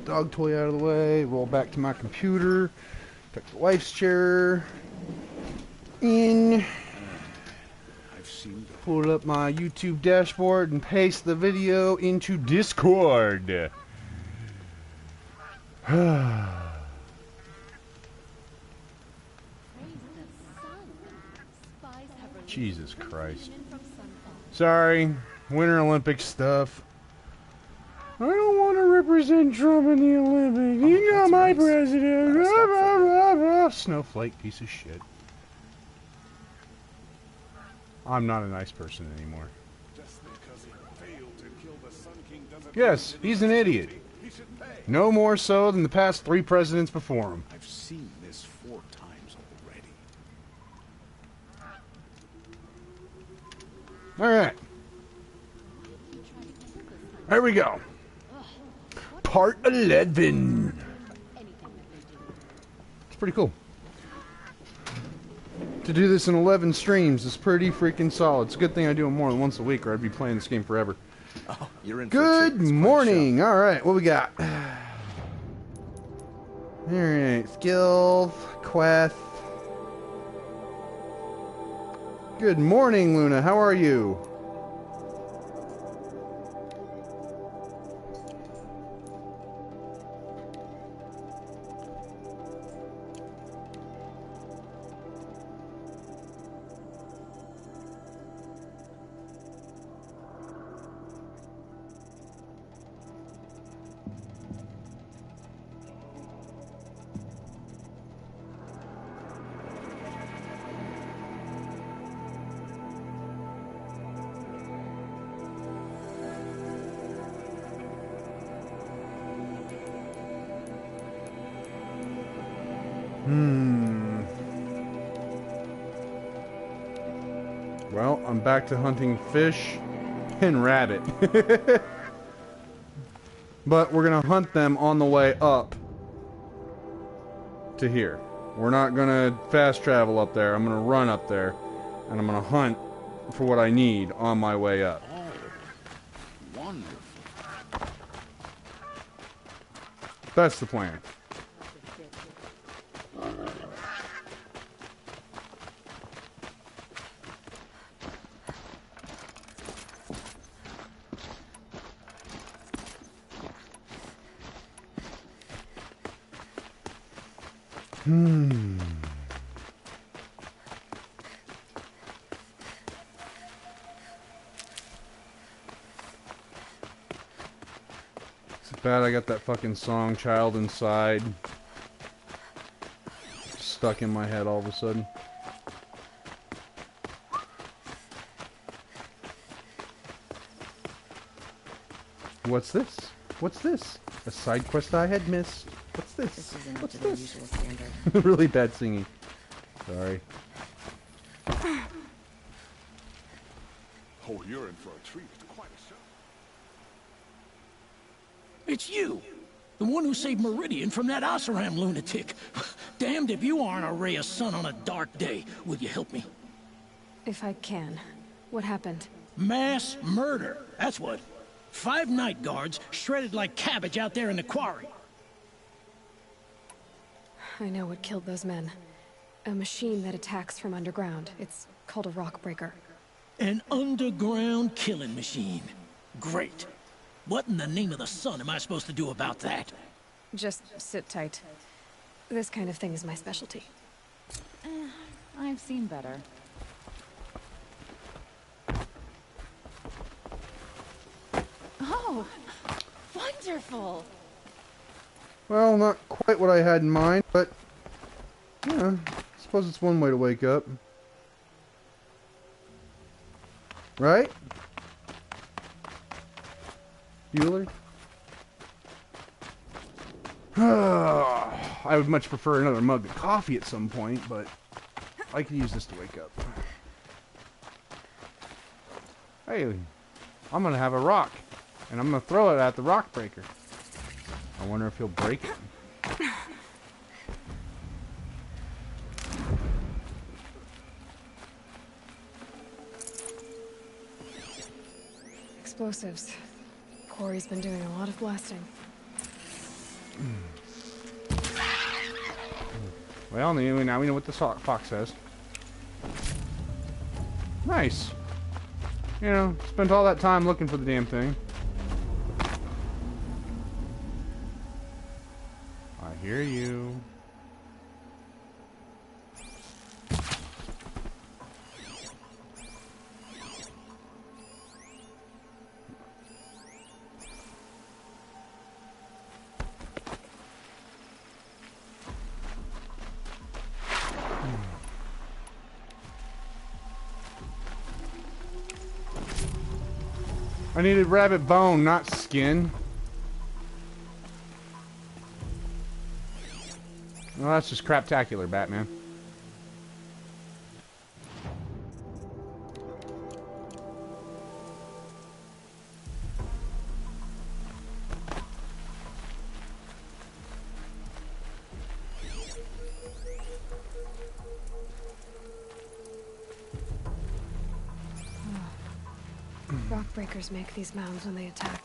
dog toy out of the way, roll back to my computer, tuck the wife's chair in, pull up my YouTube dashboard and paste the video into Discord. Jesus Christ. Sorry, Winter Olympics stuff. I don't want to represent Trump in the Olympics. He's not my president. Snowflake piece of shit. I'm not a nice person anymore. Yes, he's an idiot. No more so than the past 3 presidents before him. I've seen this 4 times already. Alright. Here we go. Part 11. It's pretty cool. To do this in 11 streams is pretty freaking solid. It's a good thing I do them more than once a week or I'd be playing this game forever. Oh, you're in Good morning. Alright, what we got? Alright, skills, quest. Good morning, Luna. How are you? Well, I'm back to hunting fish and rabbit. But we're gonna hunt them on the way up to here. We're not gonna fast travel up there. I'm gonna run up there and I'm gonna hunt for what I need on my way up. Oh, wonderful. That's the plan. It's bad I got that fucking song Child Inside stuck in my head all of a sudden. What's this? What's this? A side quest I had missed. What's this? This isn't up What's to their this? usual standard. Really bad singing. Sorry. Oh, you're in for a treat. Quite a show. It's you! The one who saved Meridian from that Oseram lunatic. Damned if you aren't a ray of sun on a dark day. Will you help me? If I can. What happened? Mass murder. That's what. 5 night guards shredded like cabbage out there in the quarry. I know what killed those men. A machine that attacks from underground. It's called a rock breaker. An underground killing machine. Great. What in the name of the sun am I supposed to do about that? Just sit tight. This kind of thing is my specialty. I've seen better. Oh, wonderful! Well, not quite what I had in mind, but yeah, I suppose it's one way to wake up. Right? Bueller? I would much prefer another mug of coffee at some point, but I could use this to wake up. Hey, I'm gonna have a rock, and I'm gonna throw it at the rock breaker. I wonder if he'll break it. Explosives. Quarry's been doing a lot of blasting. Well, now we know what the fox says. Nice. You know, spent all that time looking for the damn thing. I hear you. I needed rabbit bone, not skin. Well, that's just craptacular, Batman. Rock breakers make these mounds when they attack.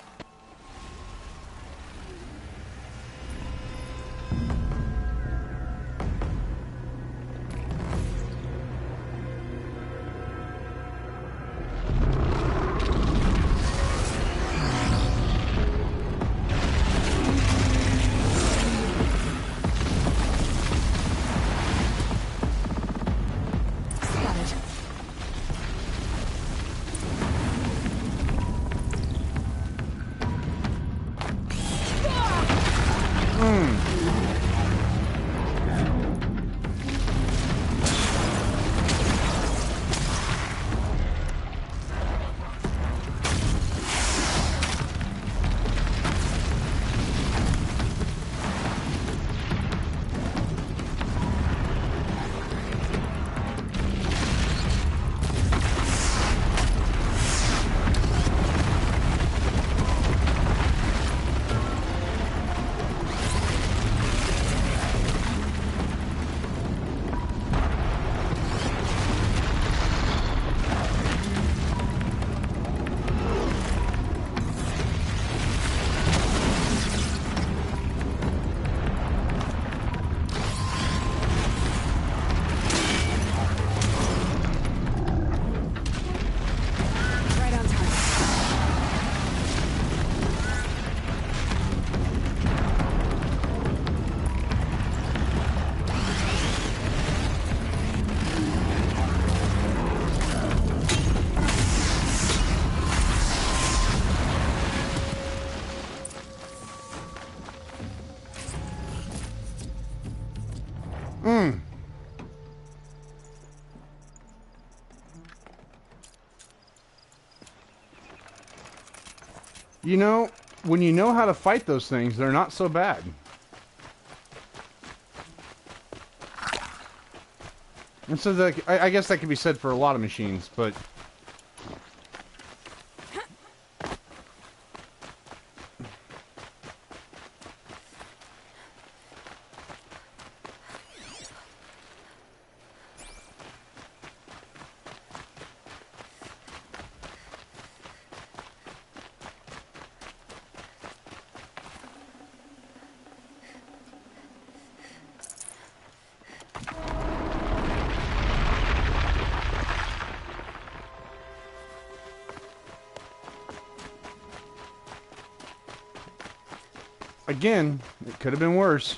You know, when you know how to fight those things, they're not so bad. And so I guess that could be said for a lot of machines, but... Again, it could have been worse.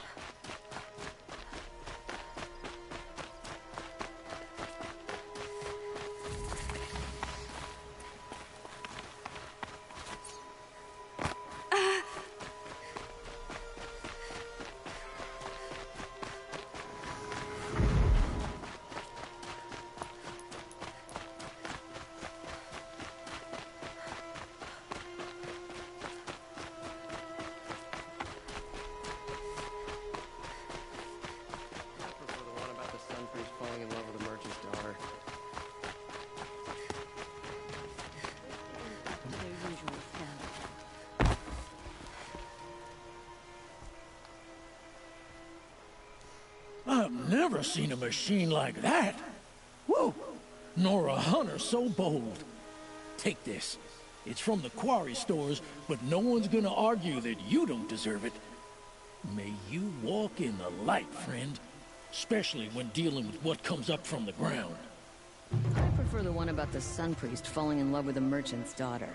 I've never seen a machine like that. Whoa! Nor a hunter so bold. Take this. It's from the quarry stores, but no one's gonna argue that you don't deserve it. May you walk in the light, friend. Especially when dealing with what comes up from the ground. I prefer the one about the sun priest falling in love with a merchant's daughter.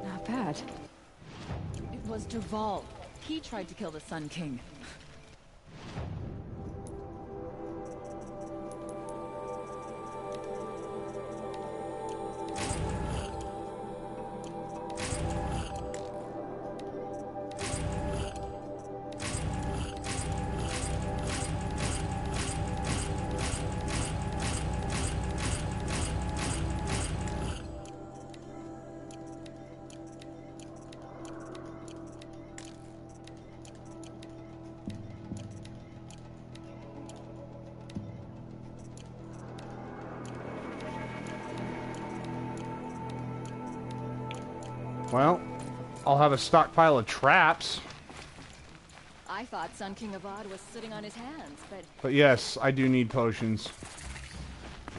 Not bad. It was Duval. He tried to kill the Sun King. Well, I'll have a stockpile of traps. I thought Sun King Avad was sitting on his hands, But yes, I do need potions.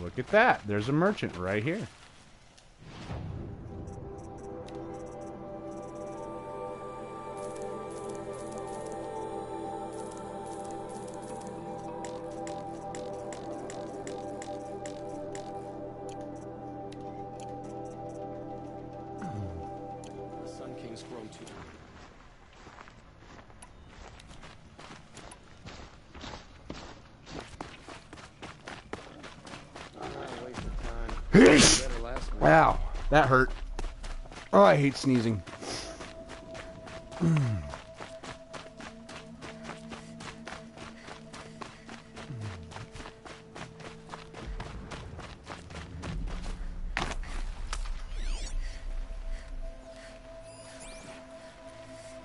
Look at that. There's a merchant right here. The Sun King's grown too. Wow, that hurt. Oh, I hate sneezing.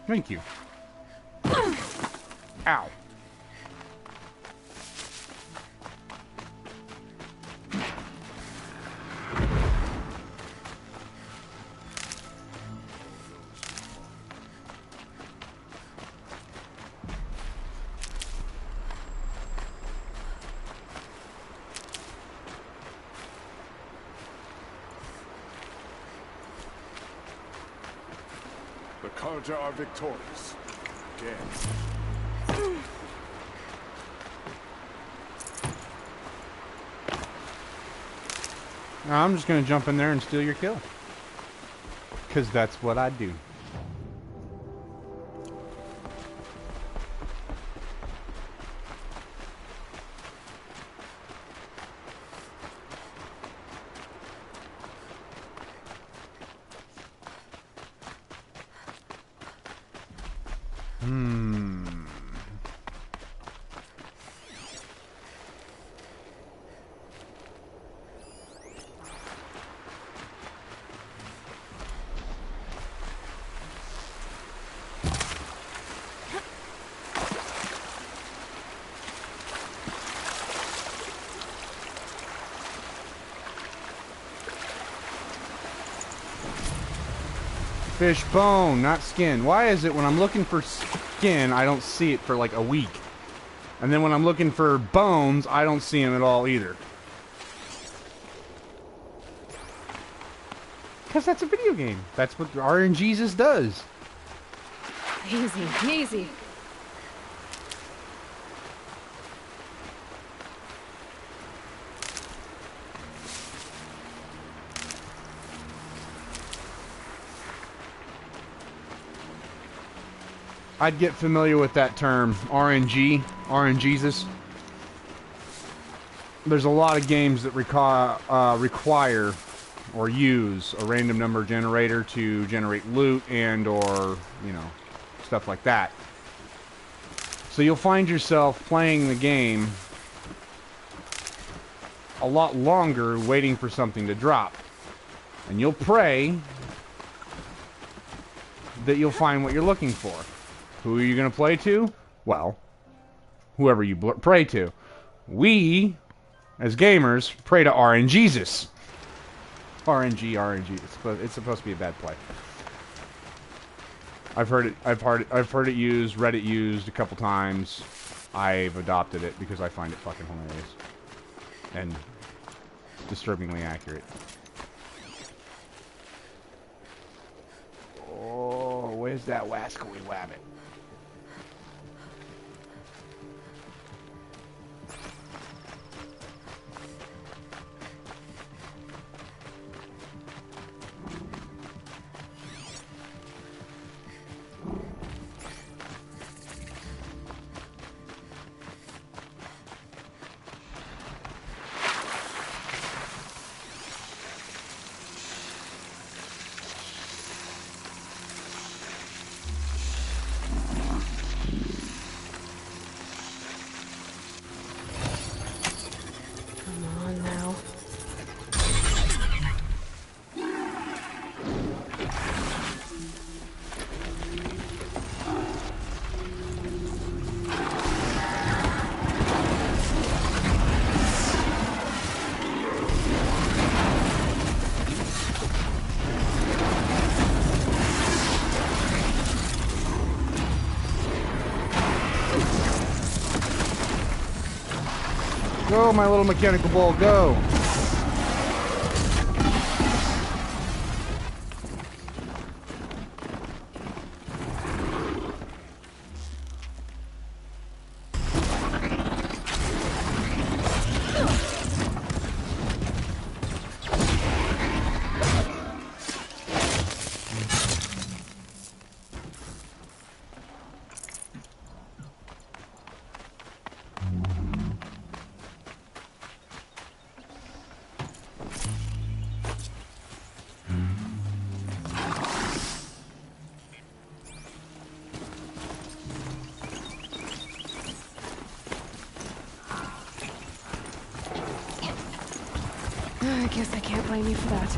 Thank you. Ow. The Carja are victorious. Again. Now, I'm just going to jump in there and steal your kill. Because that's what I do. Fish bone, not skin. Why is it when I'm looking for skin, I don't see it for like a week? And then when I'm looking for bones, I don't see them at all either. Because that's a video game. That's what RNGesus does. Easy, easy. I'd get familiar with that term, RNGesus. There's a lot of games that require or use a random number generator to generate loot and or, you know, stuff like that. So you'll find yourself playing the game a lot longer waiting for something to drop. And you'll pray that you'll find what you're looking for. Who are you going to play to? Well, whoever you pray to. We, as gamers, pray to RNGesus. RNG. It's supposed to be a bad play. I've heard it used, read it used a couple times. I've adopted it because I find it fucking hilarious and disturbingly accurate. Oh, where's that wascally wabbit? Go, my little mechanical bull, go! I guess I can't blame you for that.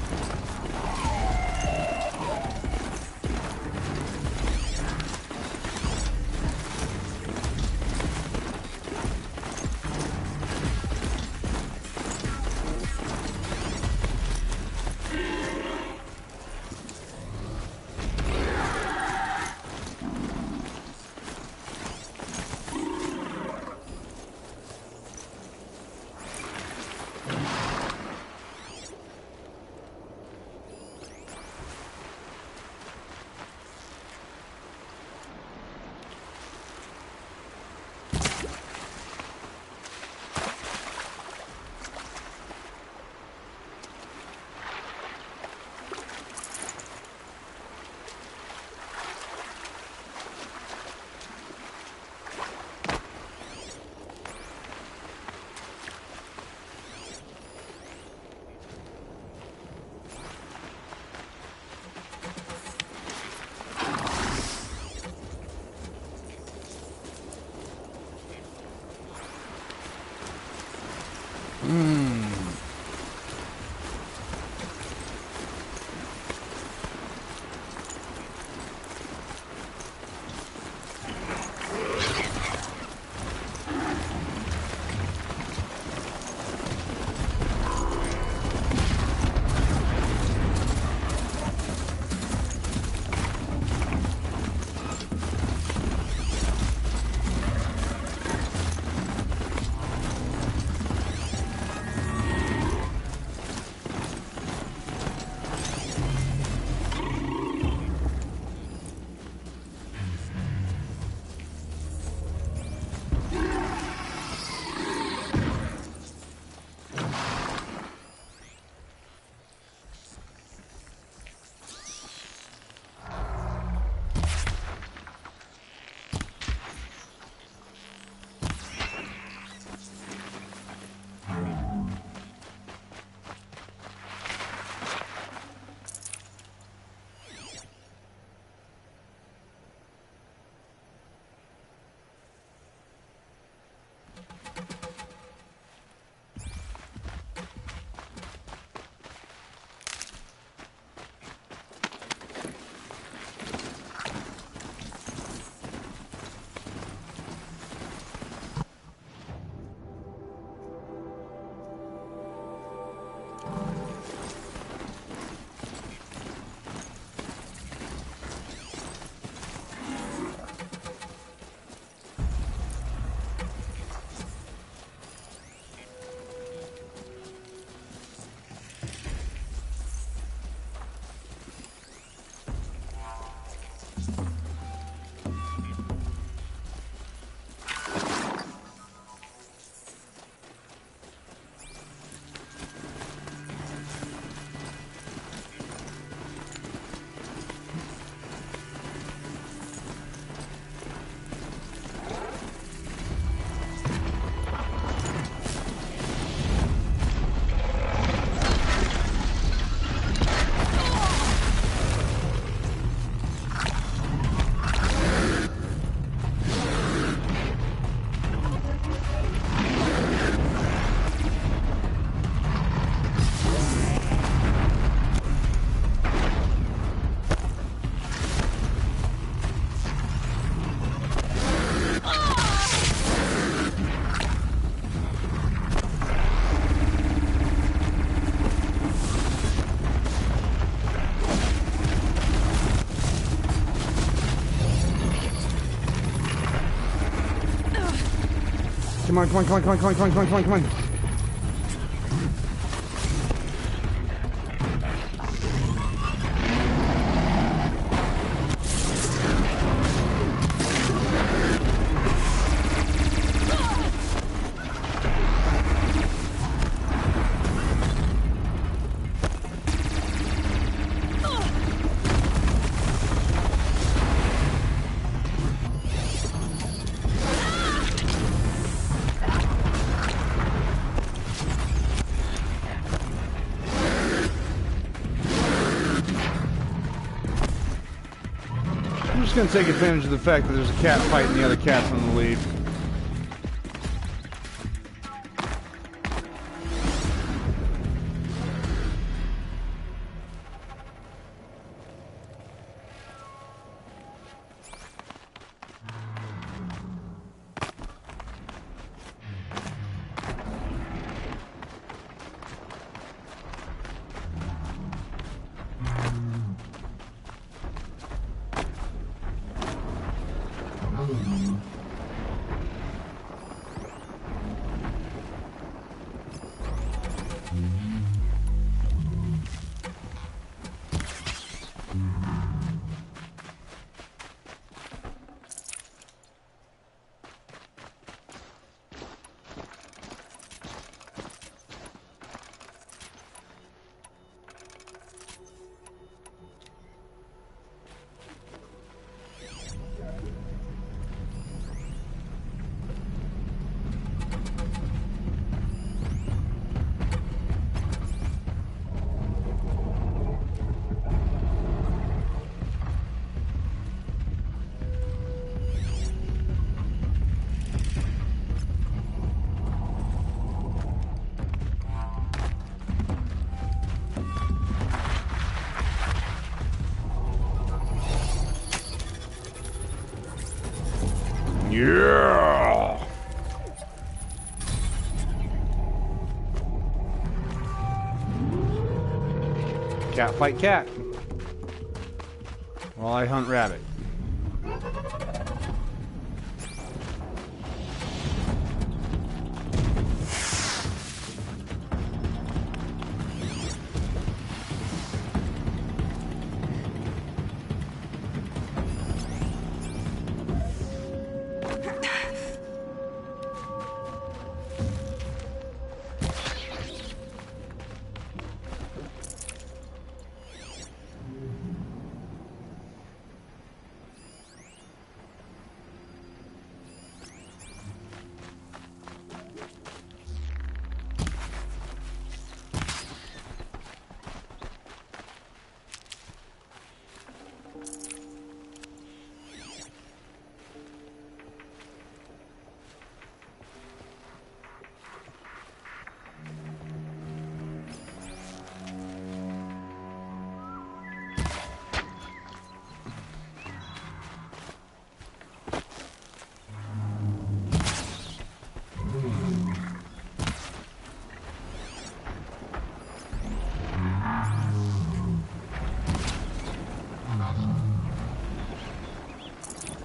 Come on, come on, come on, come on, come on, come on, come on, come on, come on. I'm just gonna take advantage of the fact that there's a cat fighting the other cats on the lead. Yeah! Cat fight cat. While I hunt rabbit.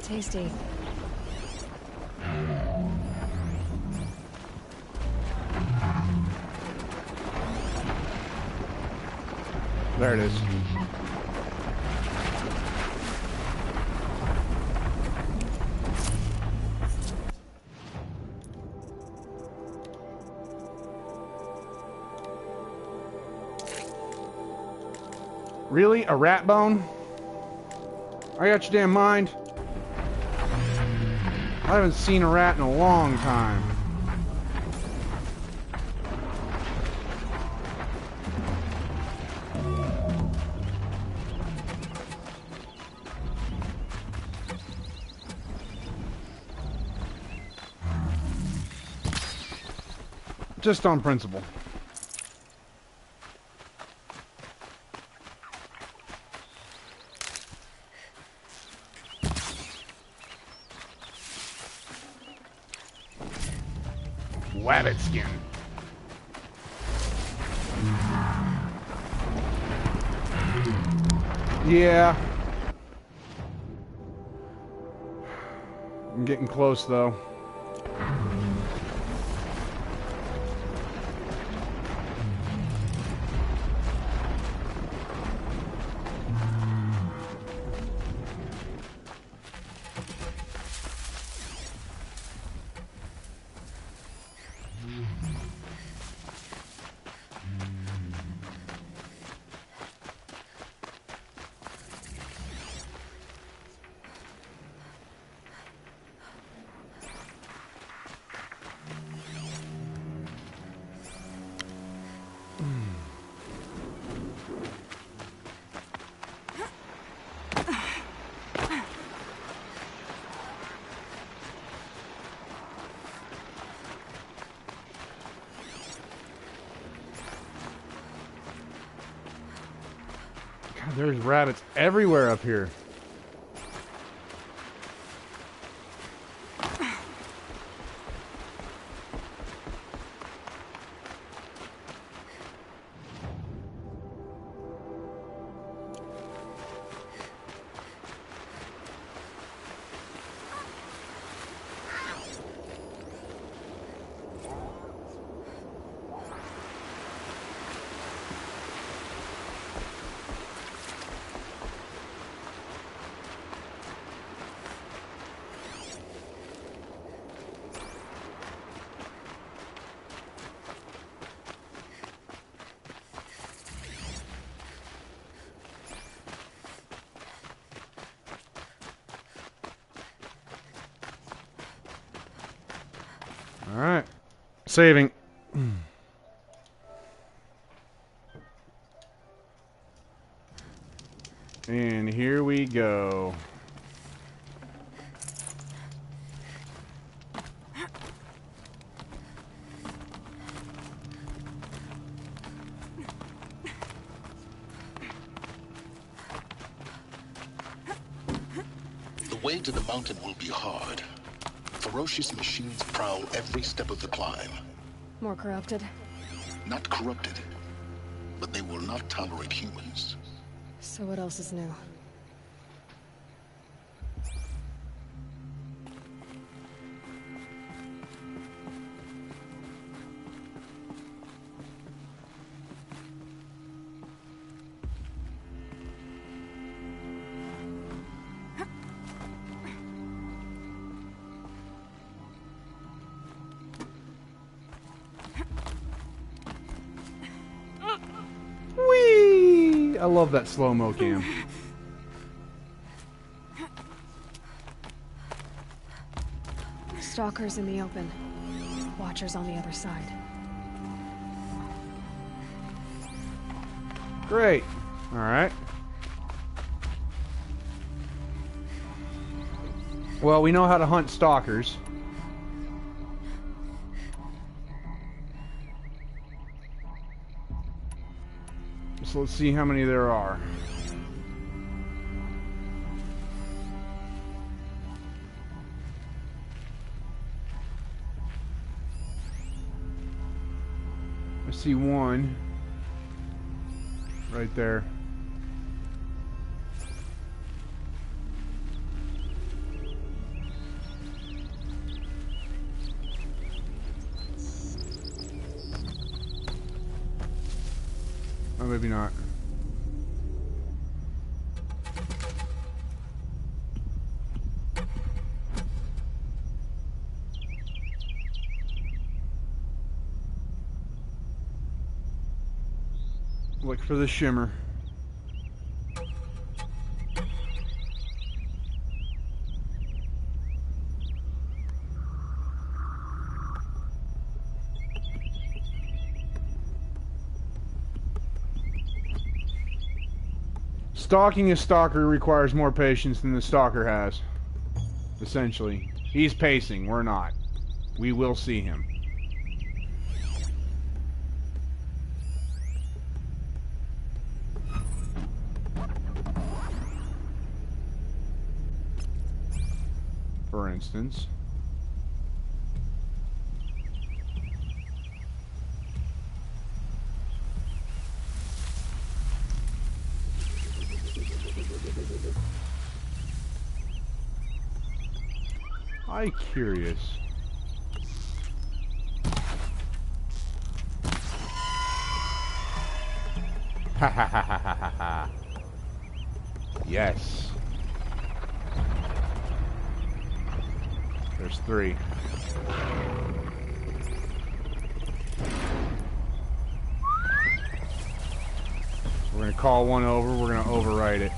Tasty. There it is. Really? A rat bone? I got your damn mind. I haven't seen a rat in a long time. Just on principle. Wabbit skin. Yeah. I'm getting close though. There's rabbits everywhere up here. Alright. Saving. And here we go. The way to the mountain will be hard. Ferocious machines prowl every step of the climb. More corrupted? Not corrupted, but they will not tolerate humans. So what else is new? Whee! I love that slow-mo cam. Stalkers in the open. Watchers on the other side. Great. Alright. Well, we know how to hunt stalkers. So let's see how many there are. I see one right there. Oh, maybe not. Look for the shimmer. Stalking a stalker requires more patience than the stalker has. Essentially. He's pacing, we're not. We will see him. For instance. I'm curious. Ha ha ha ha ha ha ha. Yes. There's 3. We're gonna call one over, we're gonna overwrite it.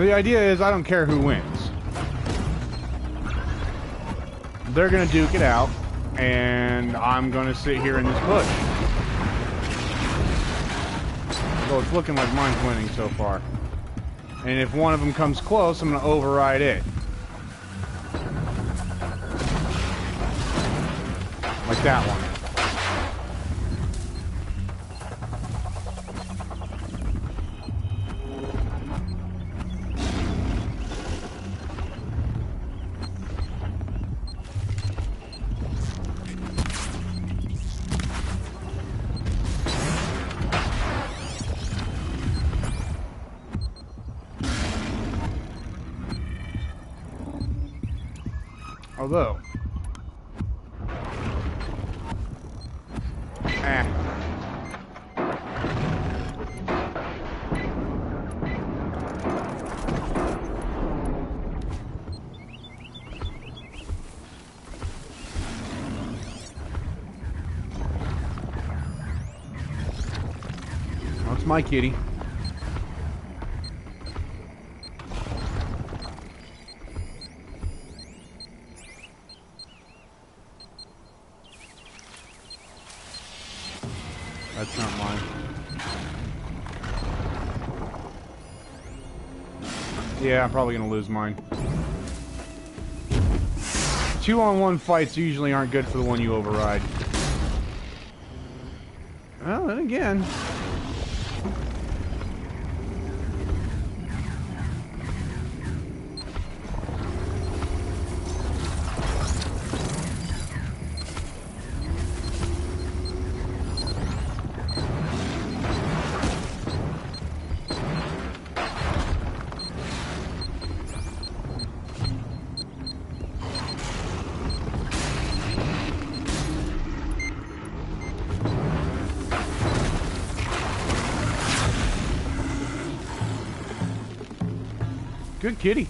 The idea is I don't care who wins. They're gonna duke it out, and I'm gonna sit here in this bush. So it's looking like mine's winning so far. And if one of them comes close, I'm gonna override it. Like that one. Although, that's my kitty. That's not mine. Yeah, I'm probably gonna lose mine. 2-on-1 fights usually aren't good for the one you override. Well, then again. Good kitty.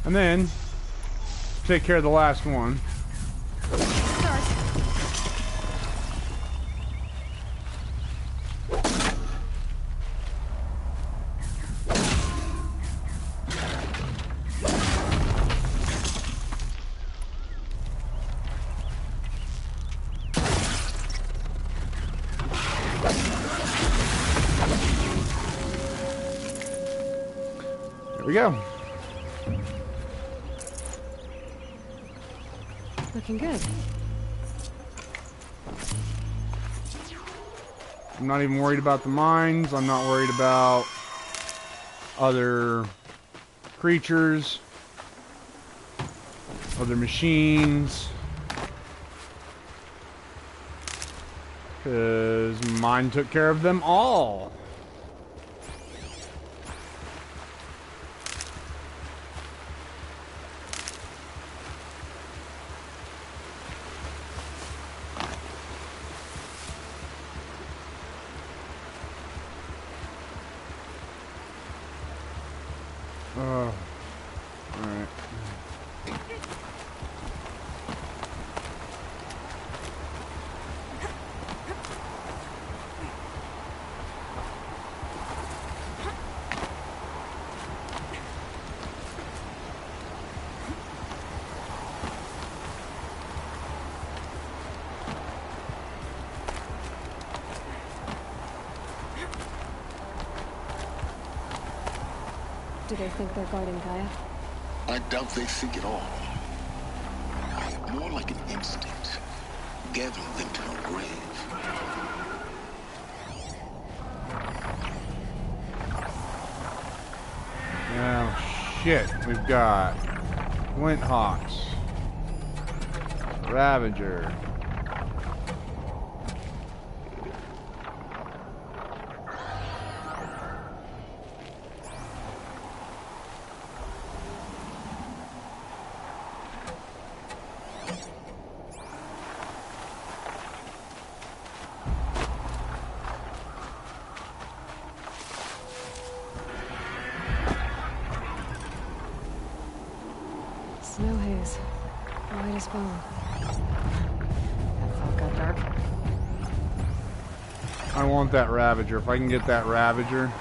And then take care of the last one. There we go. Looking good. I'm not even worried about the mines. I'm not worried about other creatures, other machines, because mine took care of them all. Alright. Do they think they're guarding Gaia? I doubt they think at all. More like an instinct, gathering them to her grave. Oh shit, we've got Flint Hawks, Ravager, Snow haze. White as bone. got dark. I want that Ravager. If I can get that Ravager.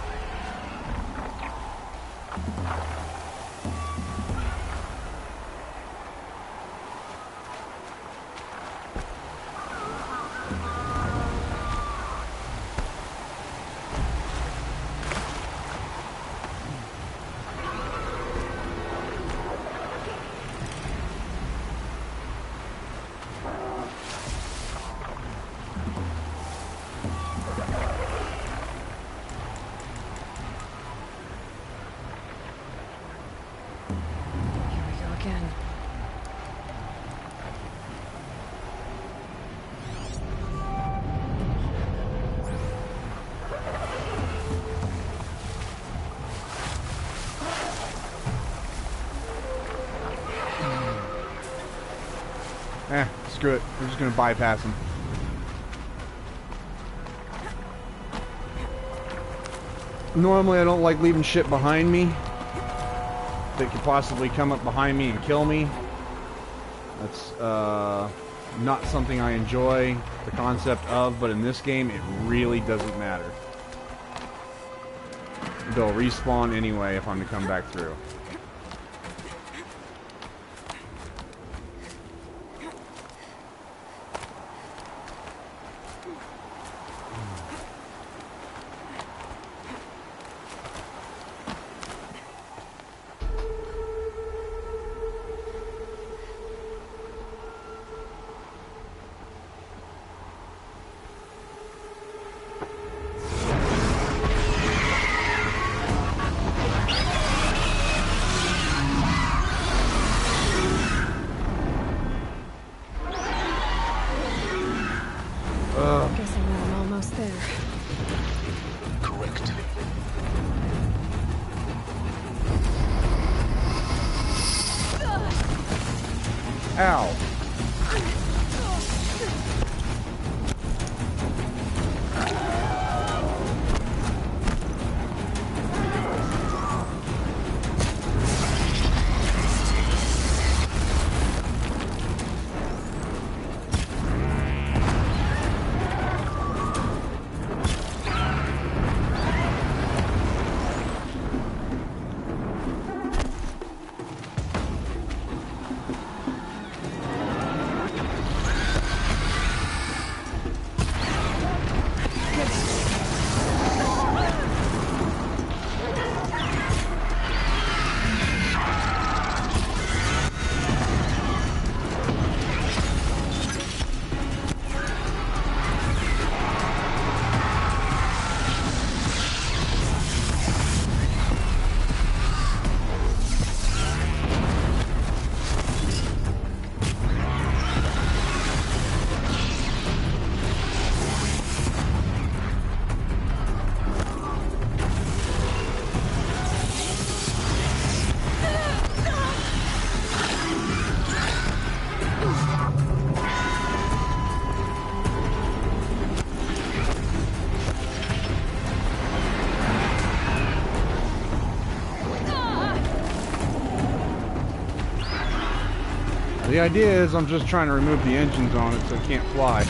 Screw it. We're just gonna bypass him. Normally I don't like leaving shit behind me that could possibly come up behind me and kill me. That's not something I enjoy the concept of, but in this game it really doesn't matter. They'll respawn anyway if I'm to come back through. Ow. The idea is I'm just trying to remove the engines on it so it can't fly.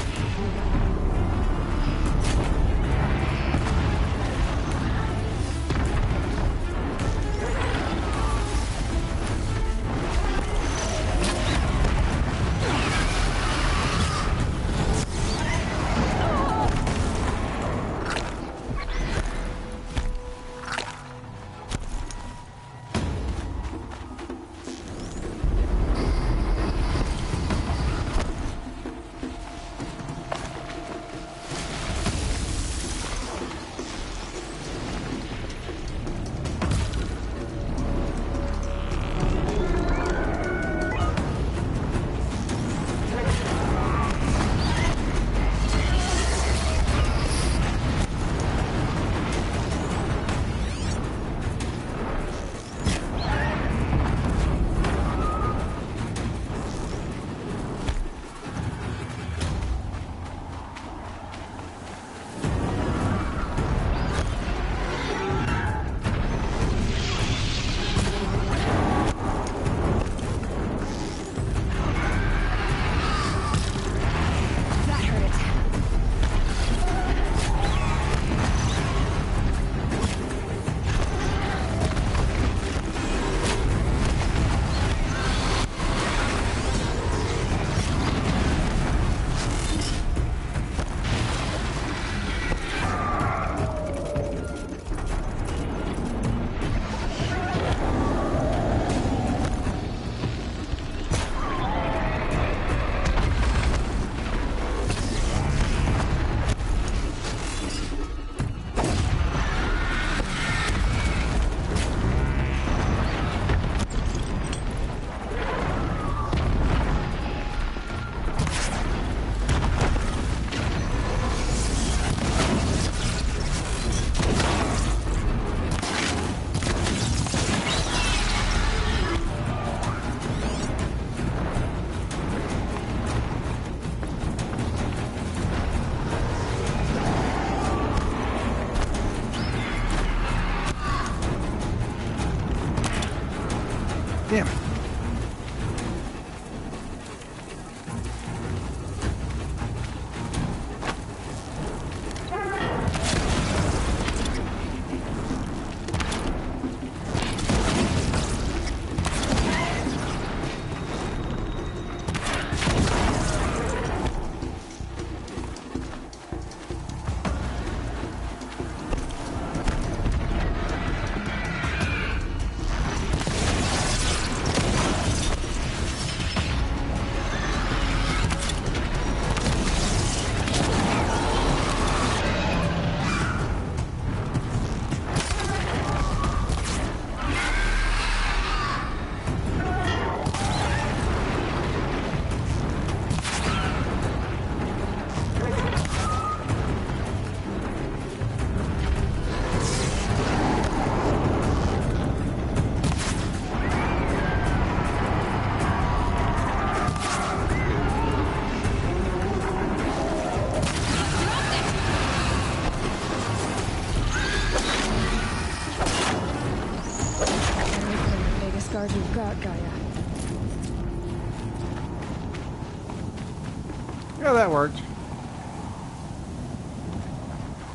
Yeah, that worked.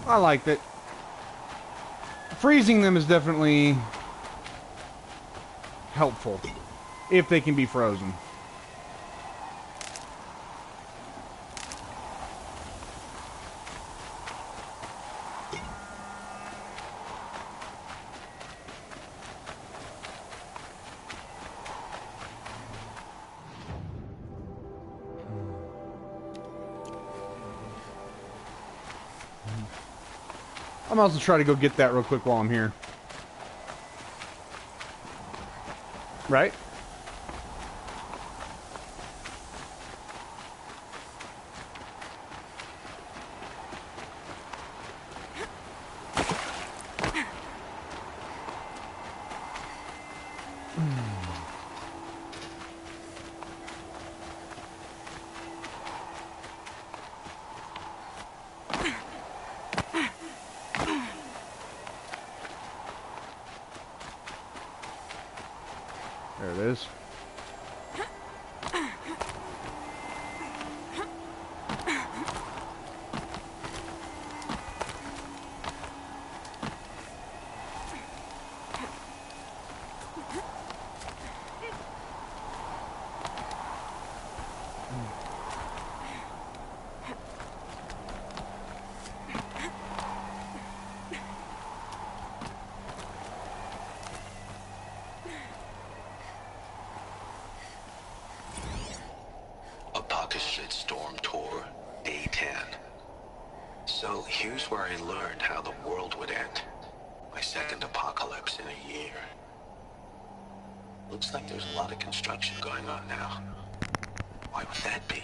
I liked it. Freezing them is definitely helpful if they can be frozen. I'm also trying to go get that real quick while I'm here. Right? There it is. Storm Tour, Day 10. So here's where I learned how the world would end. My second apocalypse in a year. Looks like there's a lot of construction going on now. Why would that be?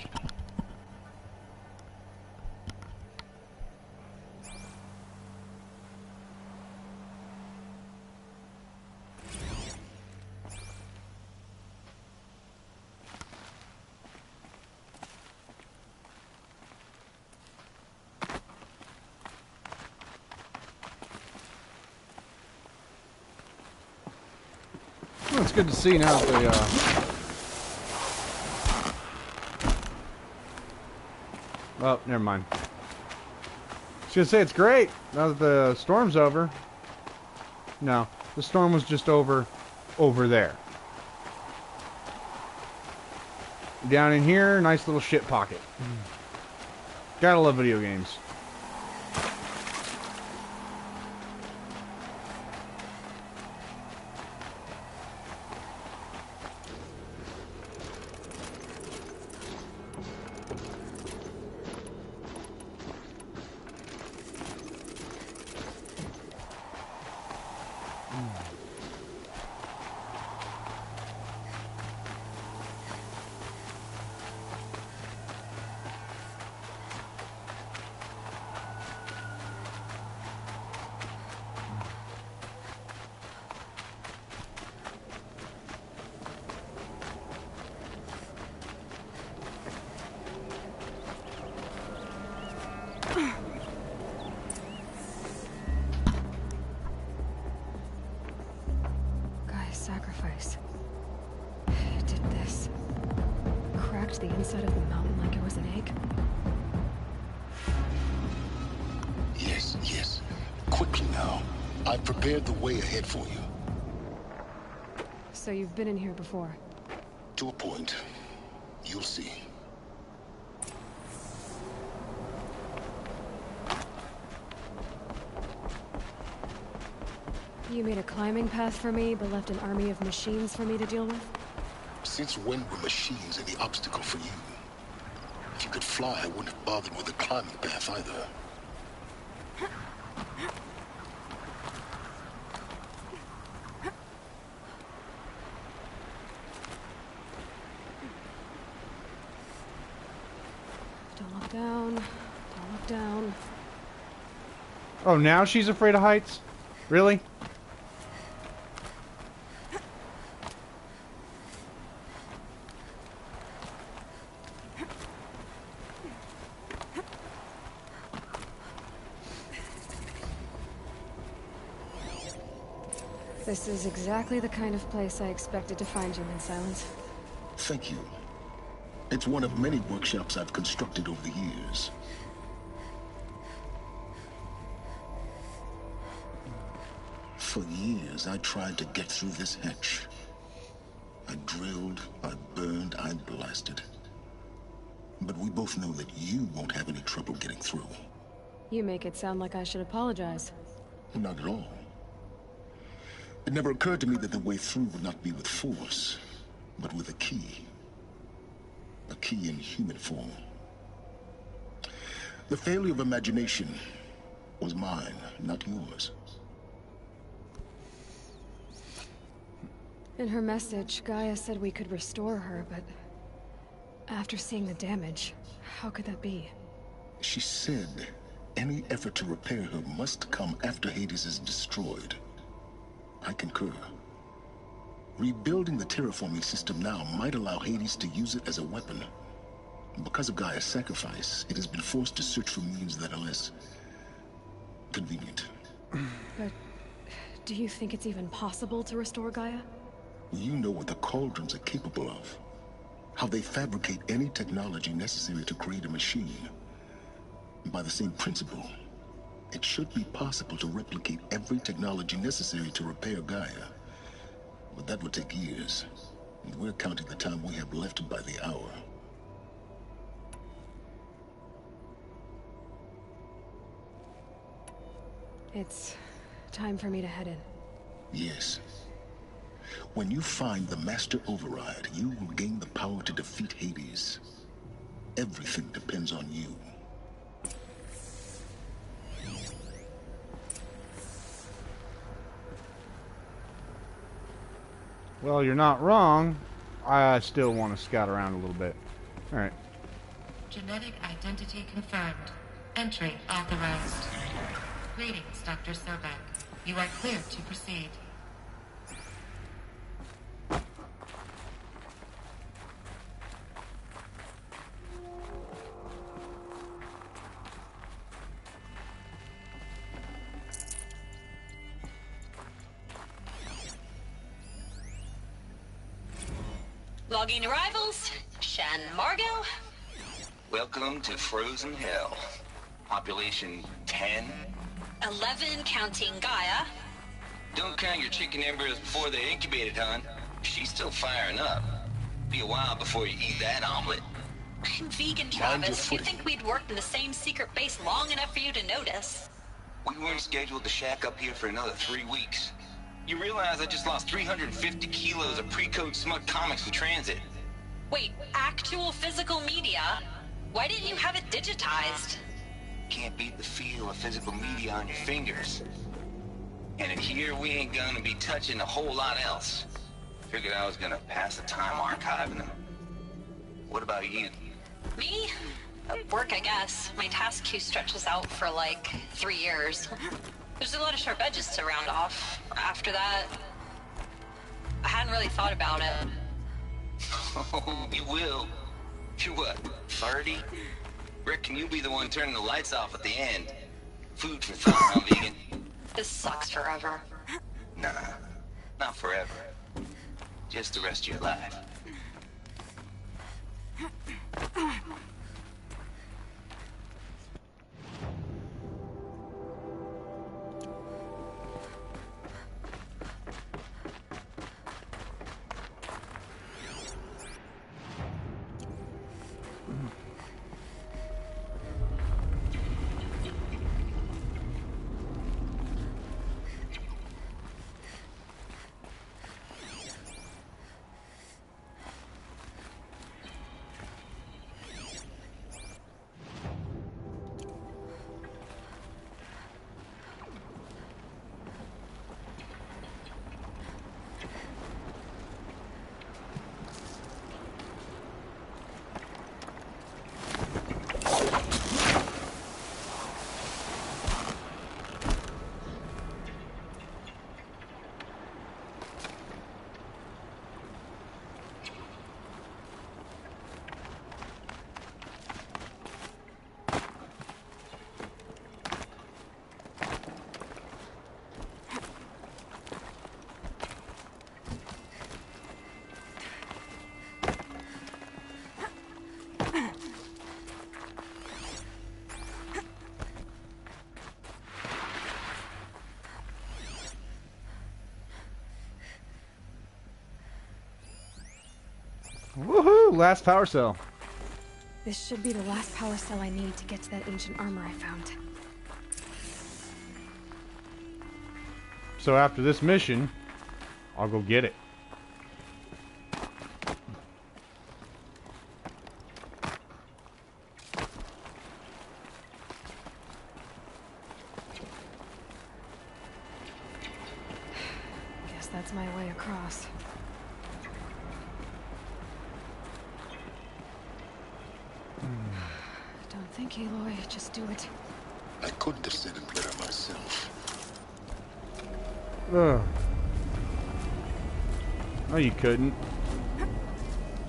Well, it's good to see now that they, oh, never mind. I was gonna say it's great now that the storm's over. No, the storm was just over there. Down in here, nice little shit pocket. Gotta love video games. Sacrifice. It did this. Cracked the inside of the mountain like it was an egg. Yes, yes. Quickly now. I've prepared the way ahead for you. So you've been in here before? To a point. You'll see. You made a climbing path for me, but left an army of machines for me to deal with? Since when were machines any obstacle for you? If you could fly, I wouldn't have bothered with a climbing path either. Don't look down. Don't look down. Oh, now she's afraid of heights? Really? This is exactly the kind of place I expected to find you in, Silence. Thank you. It's one of many workshops I've constructed over the years. For years, I tried to get through this hatch. I drilled, I burned, I blasted. But we both know that you won't have any trouble getting through. You make it sound like I should apologize. Not at all. It never occurred to me that the way through would not be with force, but with a key. A key in human form. The failure of imagination was mine, not yours. In her message, Gaia said we could restore her, but after seeing the damage, how could that be? She said any effort to repair her must come after Hades is destroyed. I concur. Rebuilding the terraforming system now might allow Hades to use it as a weapon. Because of Gaia's sacrifice, it has been forced to search for means that are less convenient. But do you think it's even possible to restore Gaia? You know what the Cauldrons are capable of. How they fabricate any technology necessary to create a machine. By the same principle, it should be possible to replicate every technology necessary to repair Gaia. But that would take years. And we're counting the time we have left by the hour. It's time for me to head in. Yes. When you find the Master Override, you will gain the power to defeat Hades. Everything depends on you. Well, you're not wrong. I still want to scout around a little bit. Alright. Genetic identity confirmed. Entry authorized. Greetings, Dr. Sobek. You are cleared to proceed. Logging arrivals. Shan Margot. Welcome to Frozen Hell. Population 10. 11 counting Gaia. Don't count your chicken embers before they're incubated, hon. She's still firing up. Be a while before you eat that omelet. I'm vegan, Travis. You'd think we'd worked in the same secret base long enough for you to notice. We weren't scheduled to shack up here for another 3 weeks. You realize I just lost 350 kilos of pre-code smut comics in transit. Wait, actual physical media? Why didn't you have it digitized? Can't beat the feel of physical media on your fingers. And in here, we ain't gonna be touching a whole lot else. Figured I was gonna pass the time archiving them. What about you? Me? Work, I guess. My task queue stretches out for like 3 years. There's a lot of sharp edges to round off. After that, I hadn't really thought about it. Oh, you will. You're what, 30? Reckon you'll be the one turning the lights off at the end. Food for thought, huh, vegan? This sucks forever. Nah, not forever. Just the rest of your life. Woohoo! Last power cell. This should be the last power cell I need to get to that ancient armor I found. So after this mission, I'll go get it. Guess that's my way across. Don't think, Aloy. Just do it. I couldn't have said it better myself. Ugh. No, you couldn't.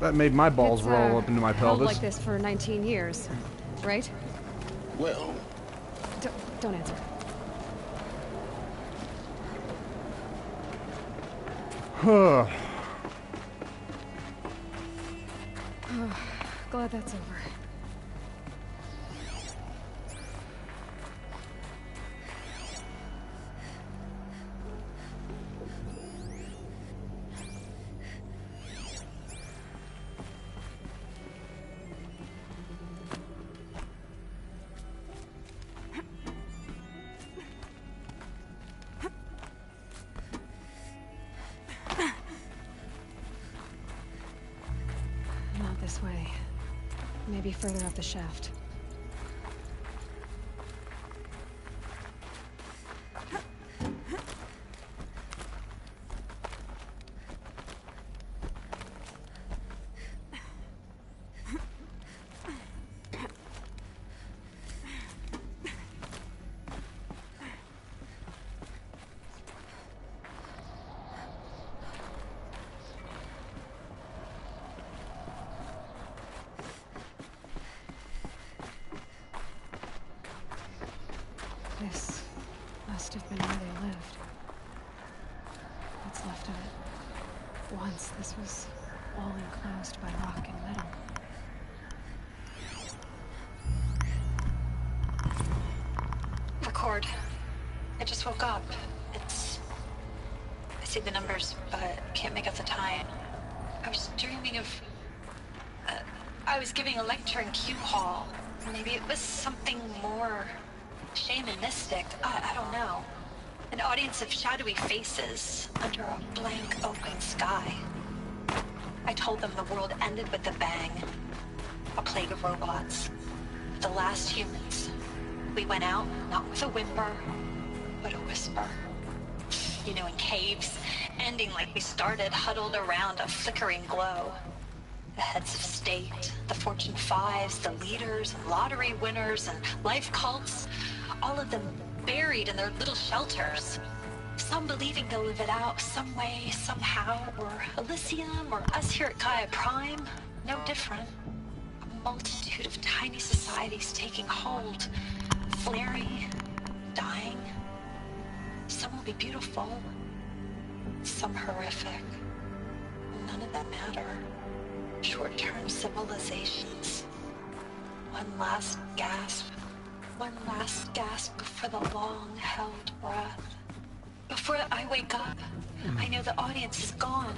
That made my balls It's, roll up into my held pelvis. like this for 19 years, right? Well, Don't answer. Huh. Glad that's over. Not this way. Maybe further up the shaft. This must have been where they lived. What's left of it. Once this was all enclosed by rock and metal. Record. I just woke up. I see the numbers, but can't make out the time. I was dreaming of... I was giving a lecture in Q Hall. Maybe it was something more shamanistic. I don't know. An audience of shadowy faces under a blank open sky. I told them the world ended with a bang. A plague of robots. The last humans. We went out, not with a whimper, but a whisper. You know, in caves, ending like we started, huddled around a flickering glow. The heads of state, the Fortune 5s, the leaders, and lottery winners, and life cults, all of them buried in their little shelters. Some believing they'll live it out some way, somehow, or Elysium, or us here at Gaia Prime, no different. A multitude of tiny societies taking hold, flaring, dying. Some will be beautiful, some horrific. None of them matter. Short-term civilizations. One last gasp. One last gasp before the long-held breath. Before I wake up, I know the audience is gone.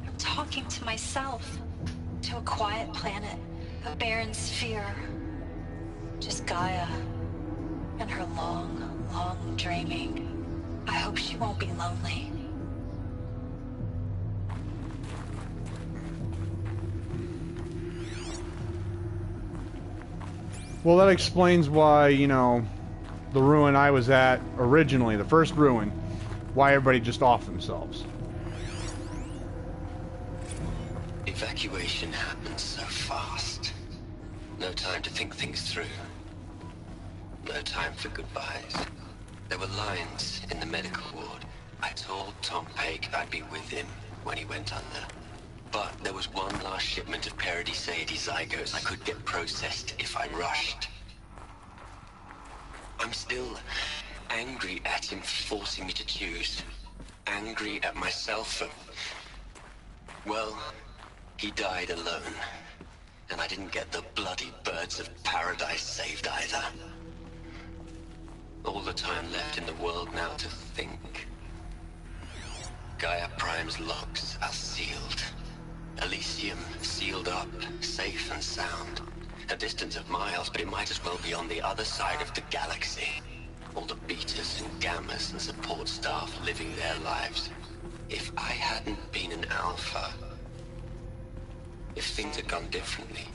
I'm talking to myself. To a quiet planet. A barren sphere. Just Gaia. And her long, long dreaming. I hope she won't be lonely. Well, that explains why, you know, the ruin I was at originally, the first ruin, why everybody just offed themselves. Evacuation happened so fast. No time to think things through. No time for goodbyes. There were lines in the medical ward. I told Tom Pake I'd be with him when he went under. But there was one last shipment of Paradis-Sadie zygotes I could get processed if I rushed. I'm still angry at him for forcing me to choose. Angry at myself for... Well, he died alone. And I didn't get the bloody birds of paradise saved either. All the time left in the world now to think. Gaia Prime's locks are sealed. Elysium, sealed up, safe and sound. A distance of miles, but it might as well be on the other side of the galaxy. All the betas and gammas and support staff living their lives. If I hadn't been an alpha, if things had gone differently,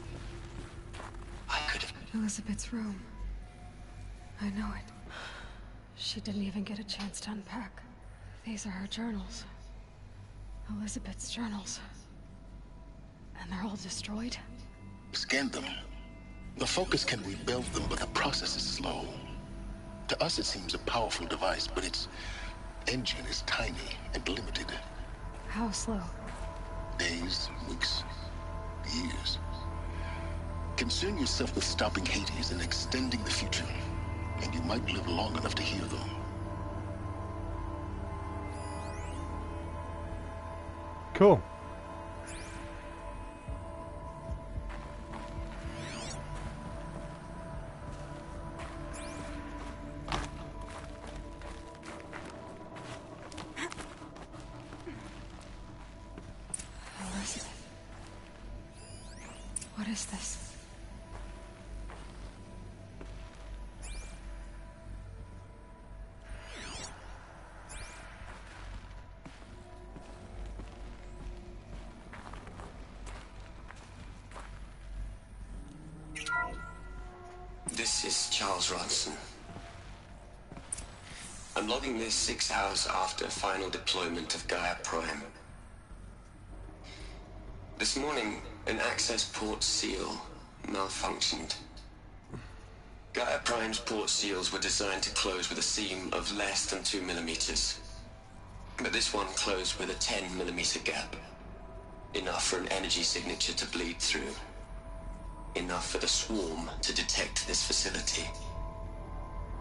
I could have... Elizabeth's room. I know it. She didn't even get a chance to unpack. These are her journals. Elizabeth's journals. And they're all destroyed? Scan them. The Focus can rebuild them, but the process is slow. To us it seems a powerful device, but its engine is tiny and limited. How slow? Days, weeks, years. Concern yourself with stopping Hades and extending the future, and you might live long enough to hear them. Cool. Elizabeth. What is this? This is Charles Ronson. I'm logging this 6 hours after final deployment of Gaia Prime. This morning, an access port seal malfunctioned. Gaia Prime's port seals were designed to close with a seam of less than 2 millimeters. But this one closed with a 10 millimeter gap. Enough for an energy signature to bleed through. Enough for the swarm to detect this facility.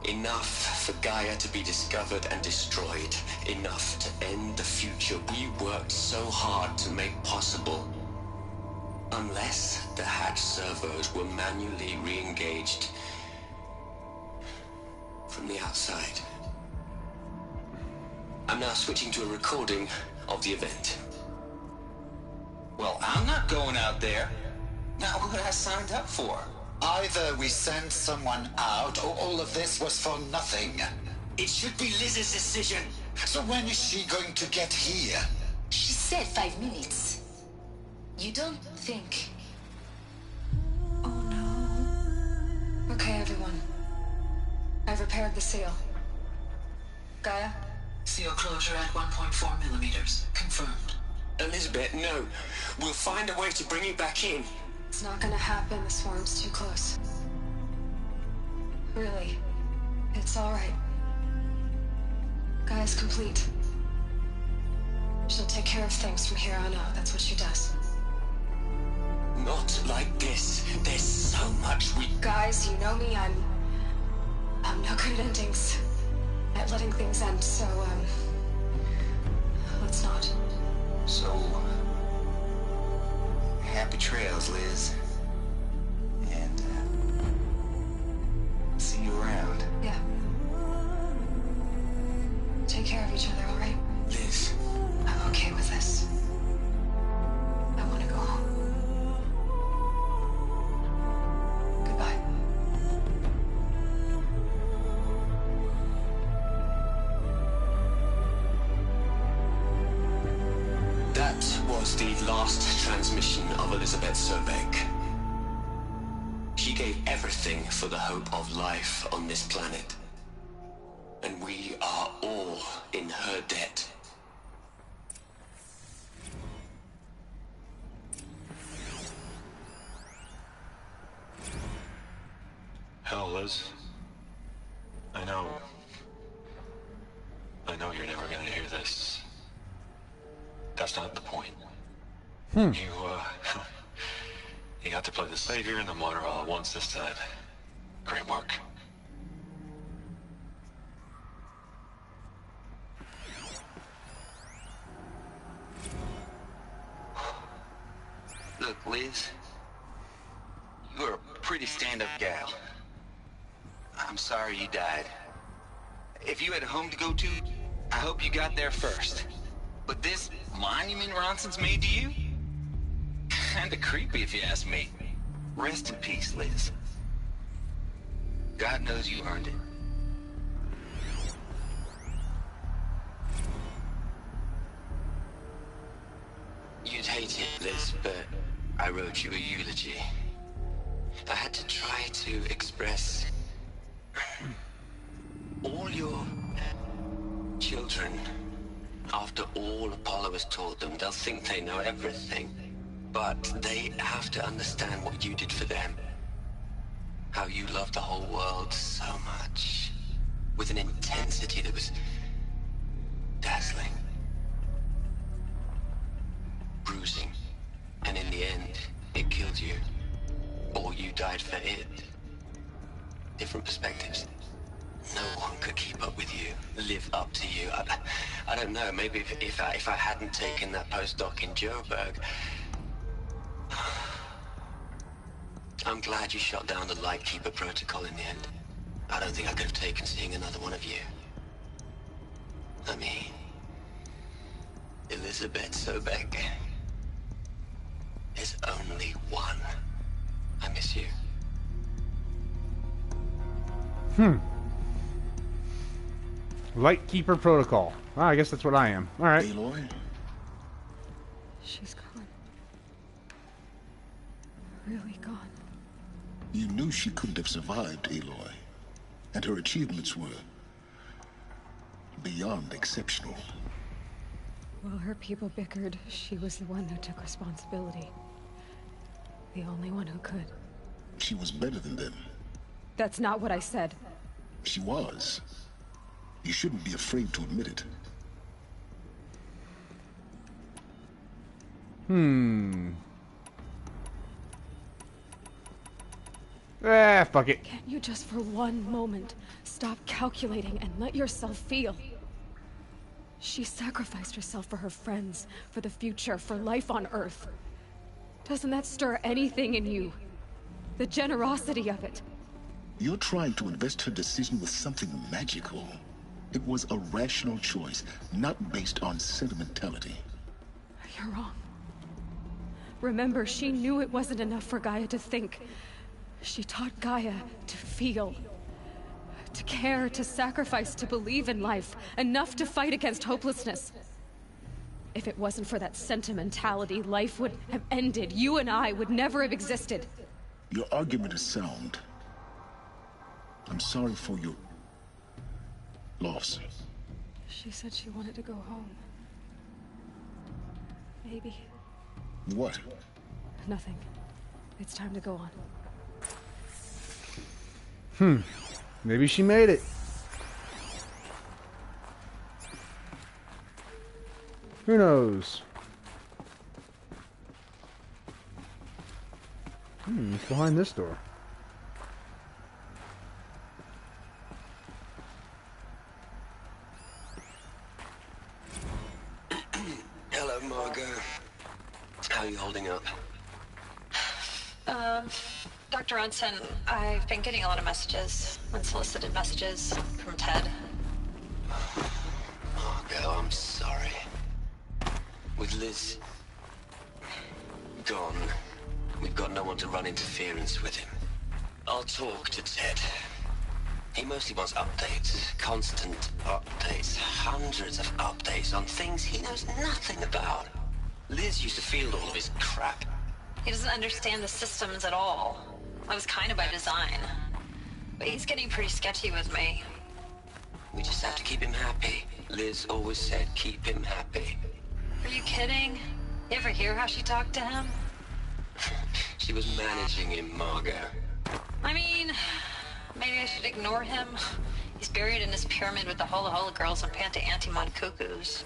Enough for Gaia to be discovered and destroyed. Enough to end the future we worked so hard to make possible. Unless the hatch servos were manually re-engaged from the outside. I'm now switching to a recording of the event. Well, I'm not going out there. Not what I signed up for. Either we send someone out, or all of this was for nothing. It should be Liz's decision. So when is she going to get here? She said 5 minutes. You don't think... Oh no. Okay, everyone. I've repaired the seal. Gaia? Seal closure at 1.4 millimeters. Confirmed. Elizabeth, no. We'll find a way to bring you back in. It's not gonna happen, the swarm's too close. Really. It's alright. Gaia's complete. She'll take care of things from here on out, that's what she does. Not like this. There's so much we... Guys, you know me, I'm no good at endings. At letting things end, so, let's not. So... happy trails, Liz. And, see you around. Yeah. Take care of each other, alright? Liz. I'm okay with this. I want to go home. Goodbye. That was the last transmission of Elizabeth Sobeck. She gave everything for the hope of life on this planet. And we are all in her debt. Hell, Liz. I know you're never gonna hear this. That's not the point. You got to play the savior and the martyr all at once this time. Great work. Look, Liz. You're a pretty stand-up gal. I'm sorry you died. If you had a home to go to, I hope you got there first. But this monument Ronson's made to you? Kinda creepy if you ask me. Rest in peace, Liz. God knows you earned it. You'd hate it, Liz, but I wrote you a eulogy. I had to try to express all your children. After all Apollo has taught them, they'll think they know everything. But they have to understand what you did for them. How you loved the whole world so much. With an intensity that was dazzling. Bruising. And in the end, it killed you. Or you died for it. Different perspectives. No one could keep up with you, live up to you. I don't know, maybe if I hadn't taken that postdoc in Joburg. I'm glad you shot down the Lightkeeper protocol in the end. I don't think I could have taken seeing another one of you. I mean, Elizabeth Sobek. There's only one. I miss you. Lightkeeper protocol. Ah, I guess that's what I am. All right. Aloy? She's gone. Really gone. You knew she couldn't have survived, Aloy. And her achievements were beyond exceptional. While her people bickered, she was the one who took responsibility. The only one who could. She was better than them. That's not what I said. She was. You shouldn't be afraid to admit it. Fuck it. Can't you just for one moment stop calculating and let yourself feel? She sacrificed herself for her friends, for the future, for life on Earth. Doesn't that stir anything in you? The generosity of it. You're trying to invest her decision with something magical. It was a rational choice, not based on sentimentality. You're wrong. Remember, she knew it wasn't enough for Gaia to think. She taught Gaia to feel. To care, to sacrifice, to believe in life. Enough to fight against hopelessness. If it wasn't for that sentimentality, life would have ended. You and I would never have existed. Your argument is sound. I'm sorry for your loss. She said she wanted to go home. Maybe. What? Nothing. It's time to go on. Maybe she made it. Who knows? It's behind this door. Hello, Margot. How are you holding up? Dr. Ronson, I've been getting a lot of messages, unsolicited messages from Ted. Margot, I'm sorry. With Liz gone, we've got no one to run interference with him. I'll talk to Ted. He mostly wants updates, constant updates, hundreds of updates on things he knows nothing about. Liz used to field all of his crap. He doesn't understand the systems at all. That was kind of by design. But he's getting pretty sketchy with me. We just have to keep him happy. Liz always said keep him happy. Are you kidding? You ever hear how she talked to him? She was managing him, Margot. I mean, maybe I should ignore him. He's buried in his pyramid with the Hola Hola girls and Panta Antimon cuckoos.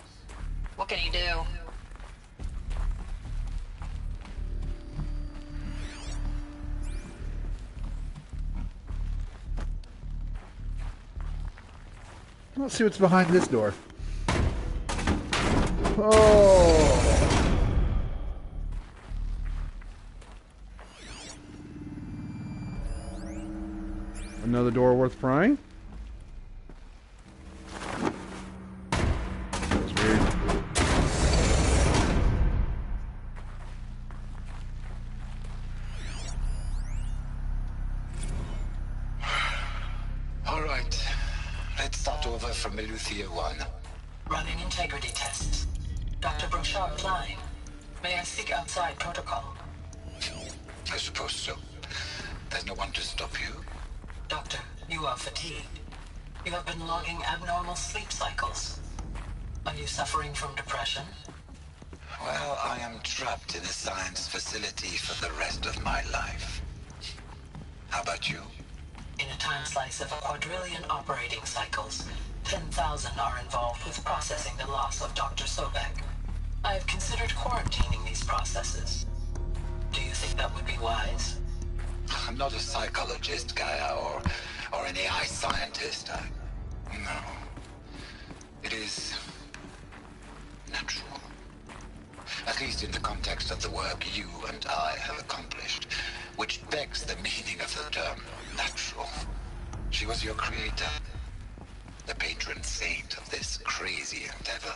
What can he do? Let's see what's behind this door. Oh! Another door worth prying? That's weird. left over from Eleuthia 1. Running integrity tests. Dr. Brochard line. May I speak outside protocol? I suppose so. There's no one to stop you. Doctor, you are fatigued. You have been logging abnormal sleep cycles. Are you suffering from depression? Well, I am trapped in a science facility for the rest of my life. How about you? In a time slice of a quadrillion operating cycles, 10,000 are involved with processing the loss of Dr. Sobek. I have considered quarantining these processes. Do you think that would be wise? I'm not a psychologist, Gaia, or an AI scientist. No. It is natural. At least in the context of the work you and I have accomplished, which begs the meaning of the term natural. She was your creator, the patron saint of this crazy endeavor.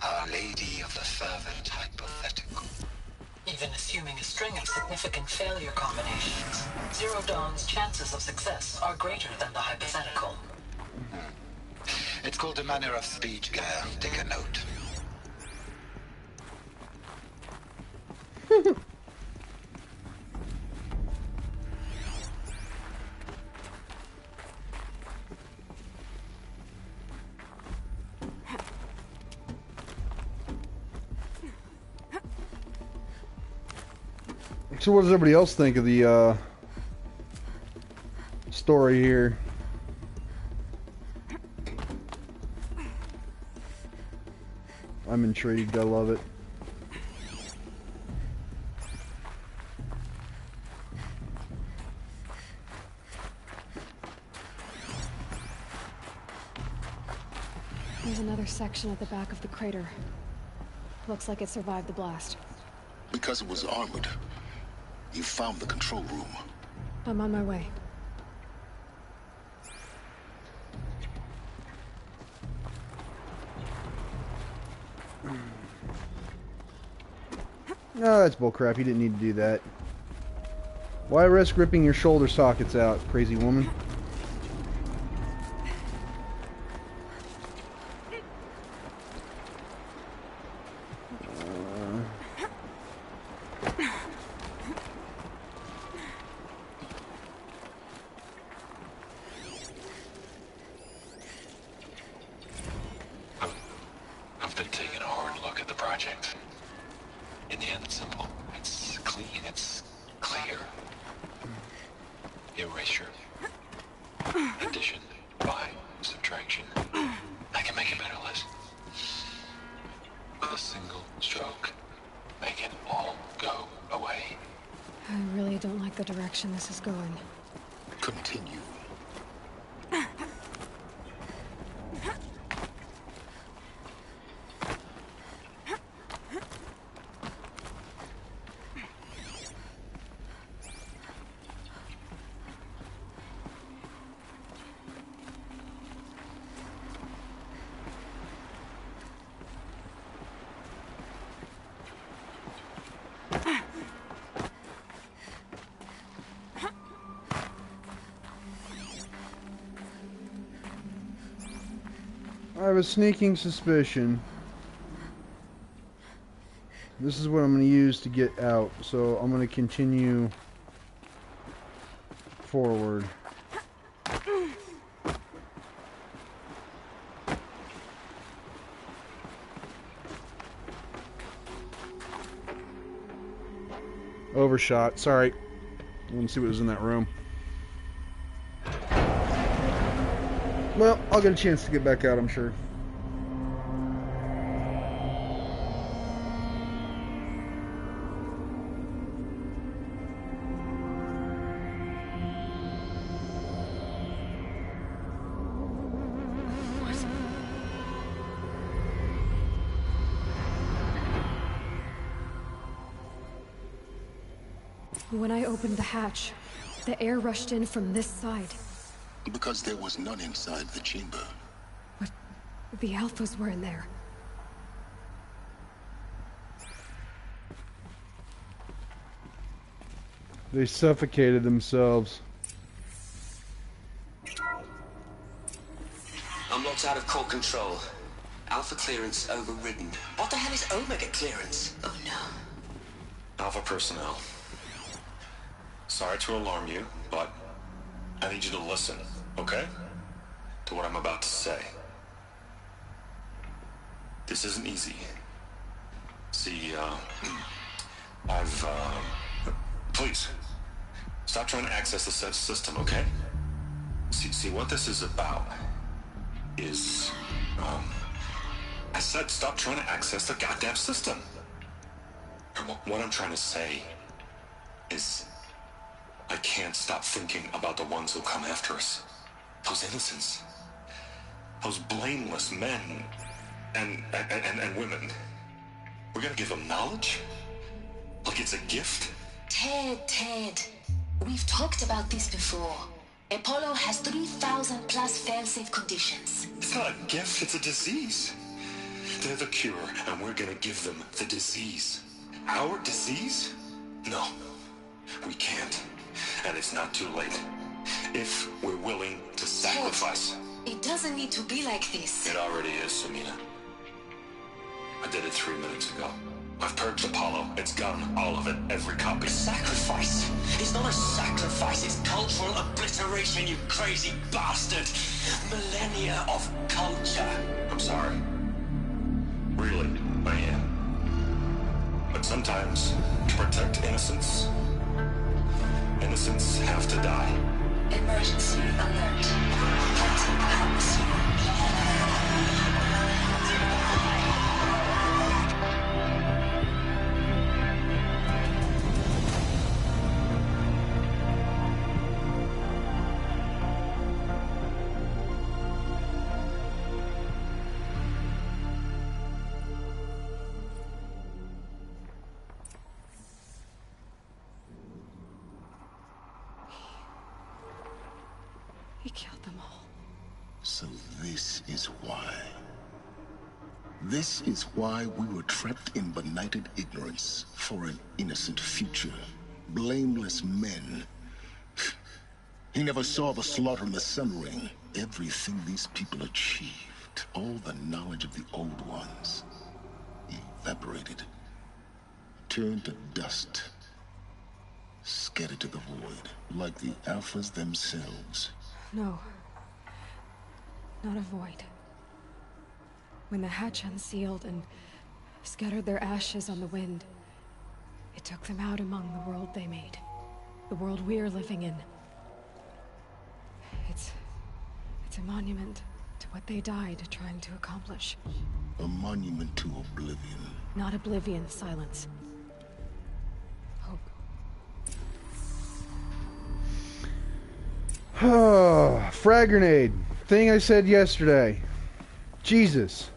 Our Lady of the Fervent Hypothetical. Even assuming a string of significant failure combinations, Zero Dawn's chances of success are greater than the hypothetical. It's called a manner of speech, Gaia. Take a note. So what does everybody else think of the story here? I'm intrigued. I love it. There's another section at the back of the crater. Looks like it survived the blast. Because it was armored. You found the control room. I'm on my way. No, that's bullcrap. You didn't need to do that. Why risk ripping your shoulder sockets out, crazy woman? I've been taking a hard look at the project. In the end, it's simple. It's clean. It's clear. Erasure. Addition. By. Subtraction. I can make a better list. With a single stroke. Make it all go away. I really don't like the direction this is going. Continue. I have a sneaking suspicion. This is what I'm going to use to get out, so I'm going to continue forward. Overshot. Sorry. Let me see what was in that room. Well, I'll get a chance to get back out, I'm sure. When I opened the hatch, the air rushed in from this side. Because there was none inside the chamber. But the Alphas were in there. They suffocated themselves. Launch out of core control. Alpha clearance overridden. What the hell is Omega clearance? Oh no. Alpha personnel. Sorry to alarm you, but I need you to listen, okay? To what I'm about to say. This isn't easy. See, please, stop trying to access the system, okay? See, what this is about is, I said stop trying to access the goddamn system. What I'm trying to say is, I can't stop thinking about the ones who come after us. Those innocents. Those blameless men and women. We're gonna give them knowledge? Like it's a gift? Ted. We've talked about this before. Apollo has 3,000 plus fail-safe conditions. It's not a gift, it's a disease. They're the cure, and we're gonna give them the disease. Our disease? No, we can't. And it's not too late. If we're willing to sacrifice. Ted, it doesn't need to be like this. It already is, Samina. I did it 3 minutes ago. I've purged Apollo. It's gone. All of it. Every copy. Sacrifice? It's not a sacrifice. It's cultural obliteration, you crazy bastard. Millennia of culture. I'm sorry. Really, I am. But sometimes, to protect innocence, innocents have to die. Emergency alert. Hunting house. He killed them all. So this is why. This is why we were trapped in benighted ignorance for an innocent future. Blameless men. He never saw the slaughter in the Sun Ring. Everything these people achieved, all the knowledge of the old ones, evaporated, turned to dust, scattered to the void, like the Alphas themselves. No. Not a void. When the hatch unsealed and scattered their ashes on the wind, it took them out among the world they made. The world we're living in. It's a monument to what they died trying to accomplish. A monument to oblivion. Not oblivion, silence. Hope. Frag grenade. Thing I said yesterday. Jesus.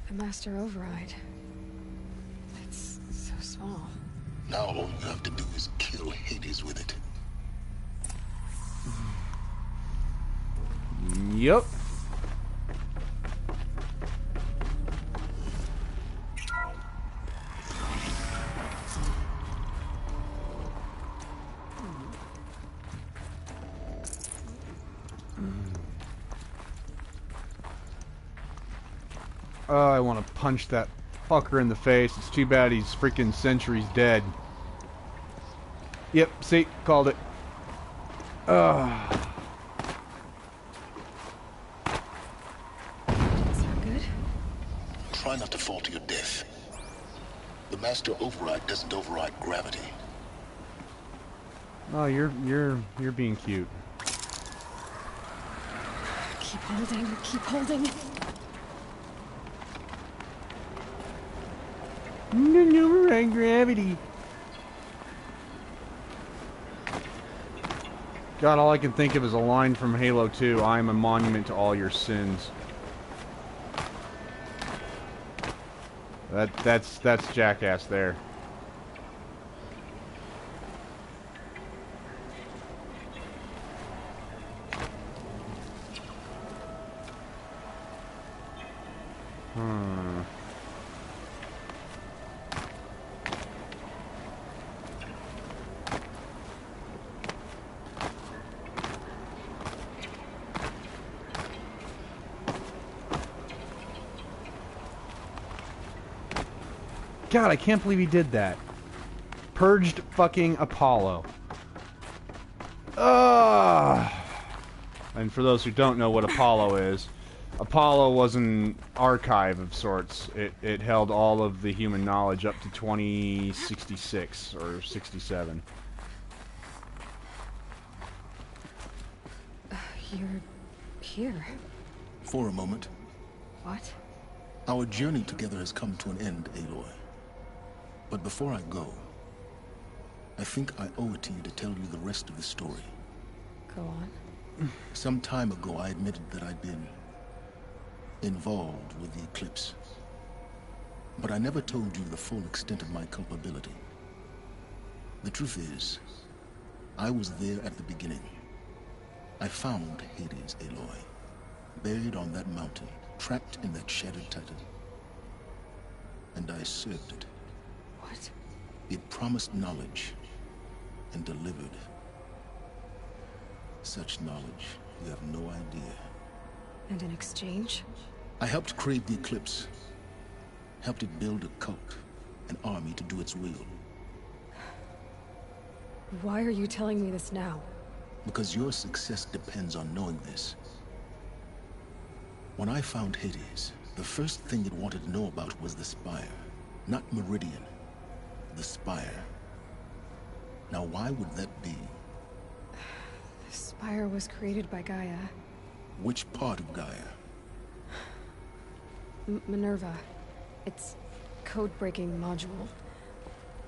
The Master Override. It's so small. Now all you have to do is kill Hades with it. Yup. Oh, I want to punch that fucker in the face. It's too bad he's freaking centuries dead. Yep, see, called it. Try not to fall to your death. The Master Override doesn't override gravity. Oh, you're being cute. Keep holding, keep holding. No override gravity. God, all I can think of is a line from Halo 2. I am a monument to all your sins. That's Jackass there. God, I can't believe he did that. Purged fucking Apollo. Ugh. And for those who don't know what Apollo is, Apollo was an archive of sorts. It held all of the human knowledge up to 2066 or 67. You're here. For a moment. What? Our journey together has come to an end, Aloy. But before I go, I think I owe it to you to tell you the rest of the story. Go on. Some time ago, I admitted that I'd been involved with the eclipse. But I never told you the full extent of my culpability. The truth is, I was there at the beginning. I found Hades, Aloy, buried on that mountain, trapped in that shattered titan. And I served it. What? It promised knowledge and delivered. Such knowledge, you have no idea. And in exchange? I helped create the Eclipse. Helped it build a cult, an army to do its will. Why are you telling me this now? Because your success depends on knowing this. When I found Hades, the first thing it wanted to know about was the Spire. Not Meridian. The Spire. Now why would that be? The Spire was created by Gaia. Which part of Gaia? Minerva. It's code-breaking module.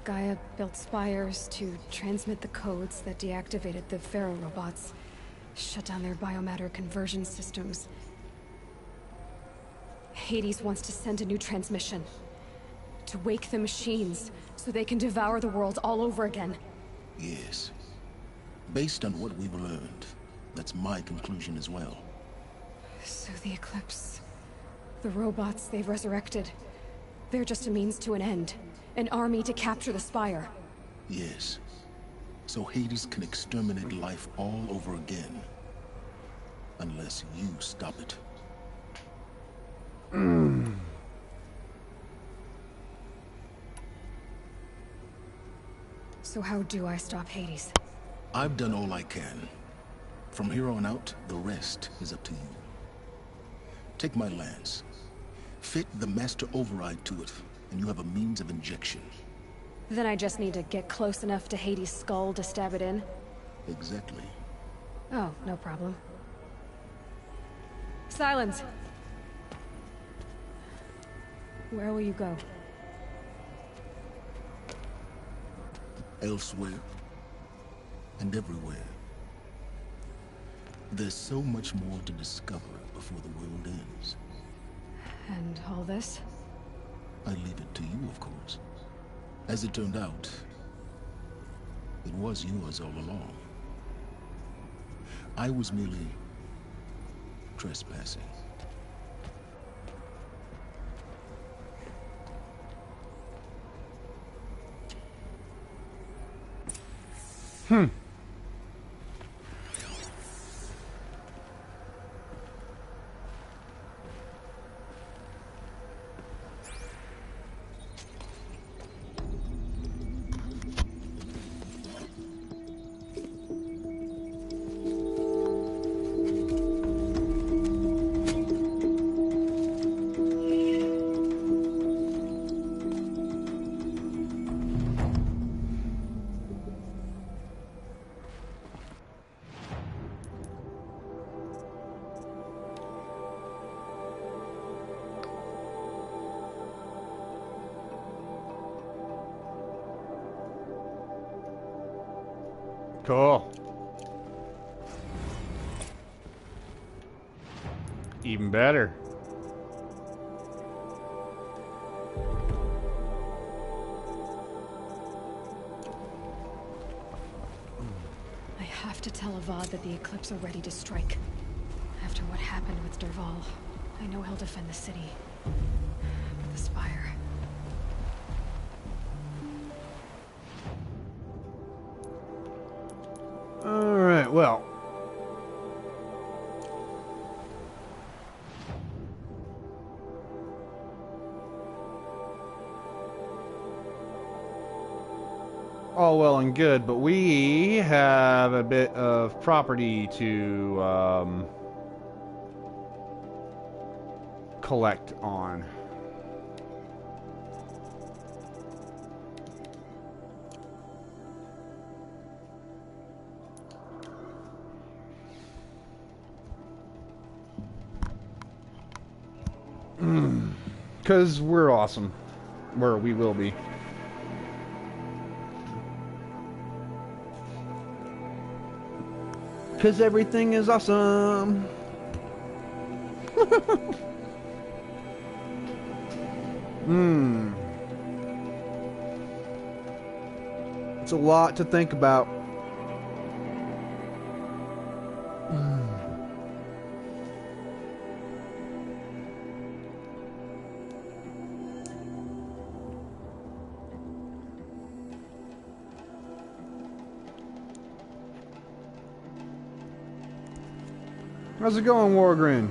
Gaia built spires to transmit the codes that deactivated the Pharaoh robots, shut down their biomatter conversion systems. Hades wants to send a new transmission. To wake the machines, so they can devour the world all over again. Yes. Based on what we've learned, that's my conclusion as well. So the Eclipse... the robots they've resurrected... they're just a means to an end. An army to capture the Spire. Yes. So Hades can exterminate life all over again. Unless you stop it. So how do I stop Hades? I've done all I can. From here on out, the rest is up to you. Take my lance. Fit the master override to it, and you have a means of injection. Then I just need to get close enough to Hades' skull to stab it in? Exactly. Oh, no problem. Silence! Where will you go? Elsewhere. And everywhere. There's so much more to discover before the world ends. And all this? I leave it to you, of course. As it turned out, it was yours all along. I was merely trespassing. Cool. Even better. I have to tell Avad that the Eclipse are ready to strike. After what happened with Derval, I know he'll defend the city. But the Spire... Alright, well. all well and good, but we have a bit of property to collect on. Because we're awesome. We will be. Because everything is awesome. It's a lot to think about. How's it going, Wargrin?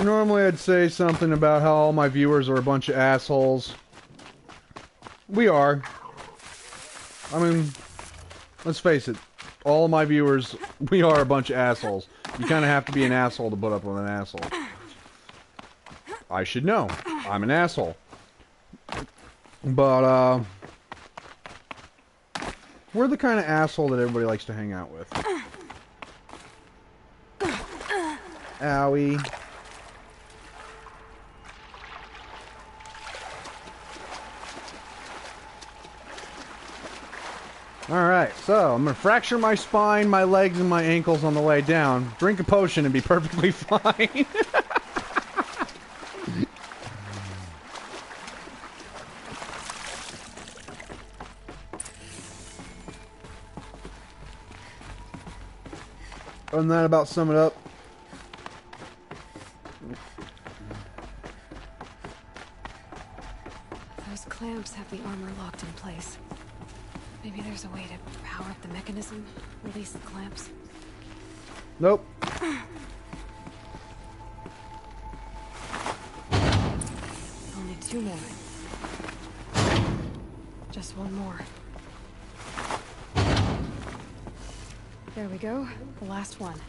Normally I'd say something about how all my viewers are a bunch of assholes. We are. I mean, let's face it. All of my viewers, we are a bunch of assholes. You kind of have to be an asshole to put up with an asshole. I should know. I'm an asshole. But, we're the kind of asshole that everybody likes to hang out with. Owie. Alright, so I'm going to fracture my spine, my legs, and my ankles on the way down. Drink a potion and be perfectly fine. Doesn't that about sum it up? Those clamps have the armor locked in place. Maybe there's a way to power up the mechanism, release the clamps. Nope. Only 2 more. Just 1 more. There we go. The last one.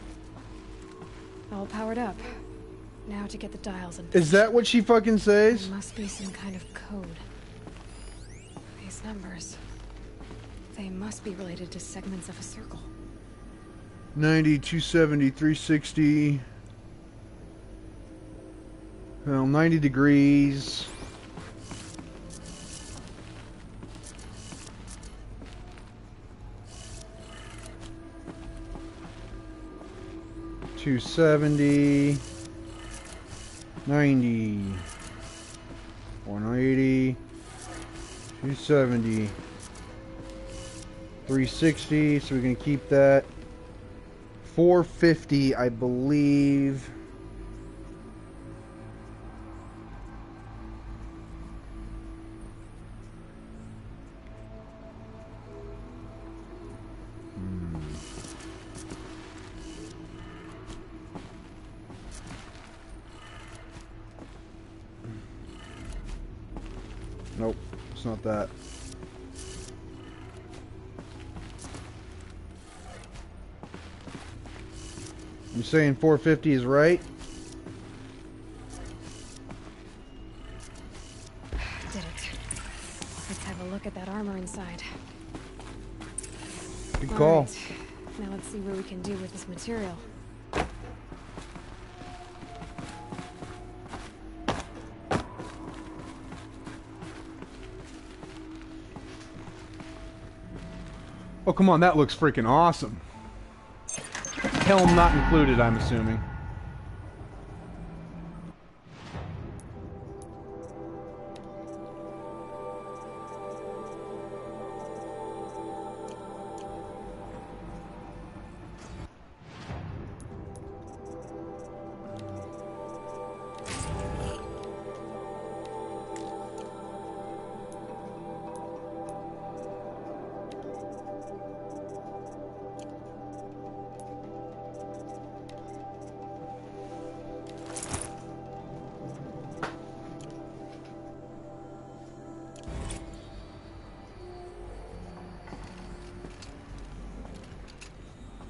All powered up. Now to get the dials in. Is that what she fucking says? There must be some kind of code. These numbers. They must be related to segments of a circle. 90, 270, 360. Well, 90 degrees. $270, 90, 180, 270, 360, so we can keep that. 450, I believe. Nope, it's not that. I'm saying 450 is right. Did it. Let's have a look at that armor inside. Good call. Right. Now let's see what we can do with this material. Oh, come on, that looks freaking awesome. Helm not included, I'm assuming.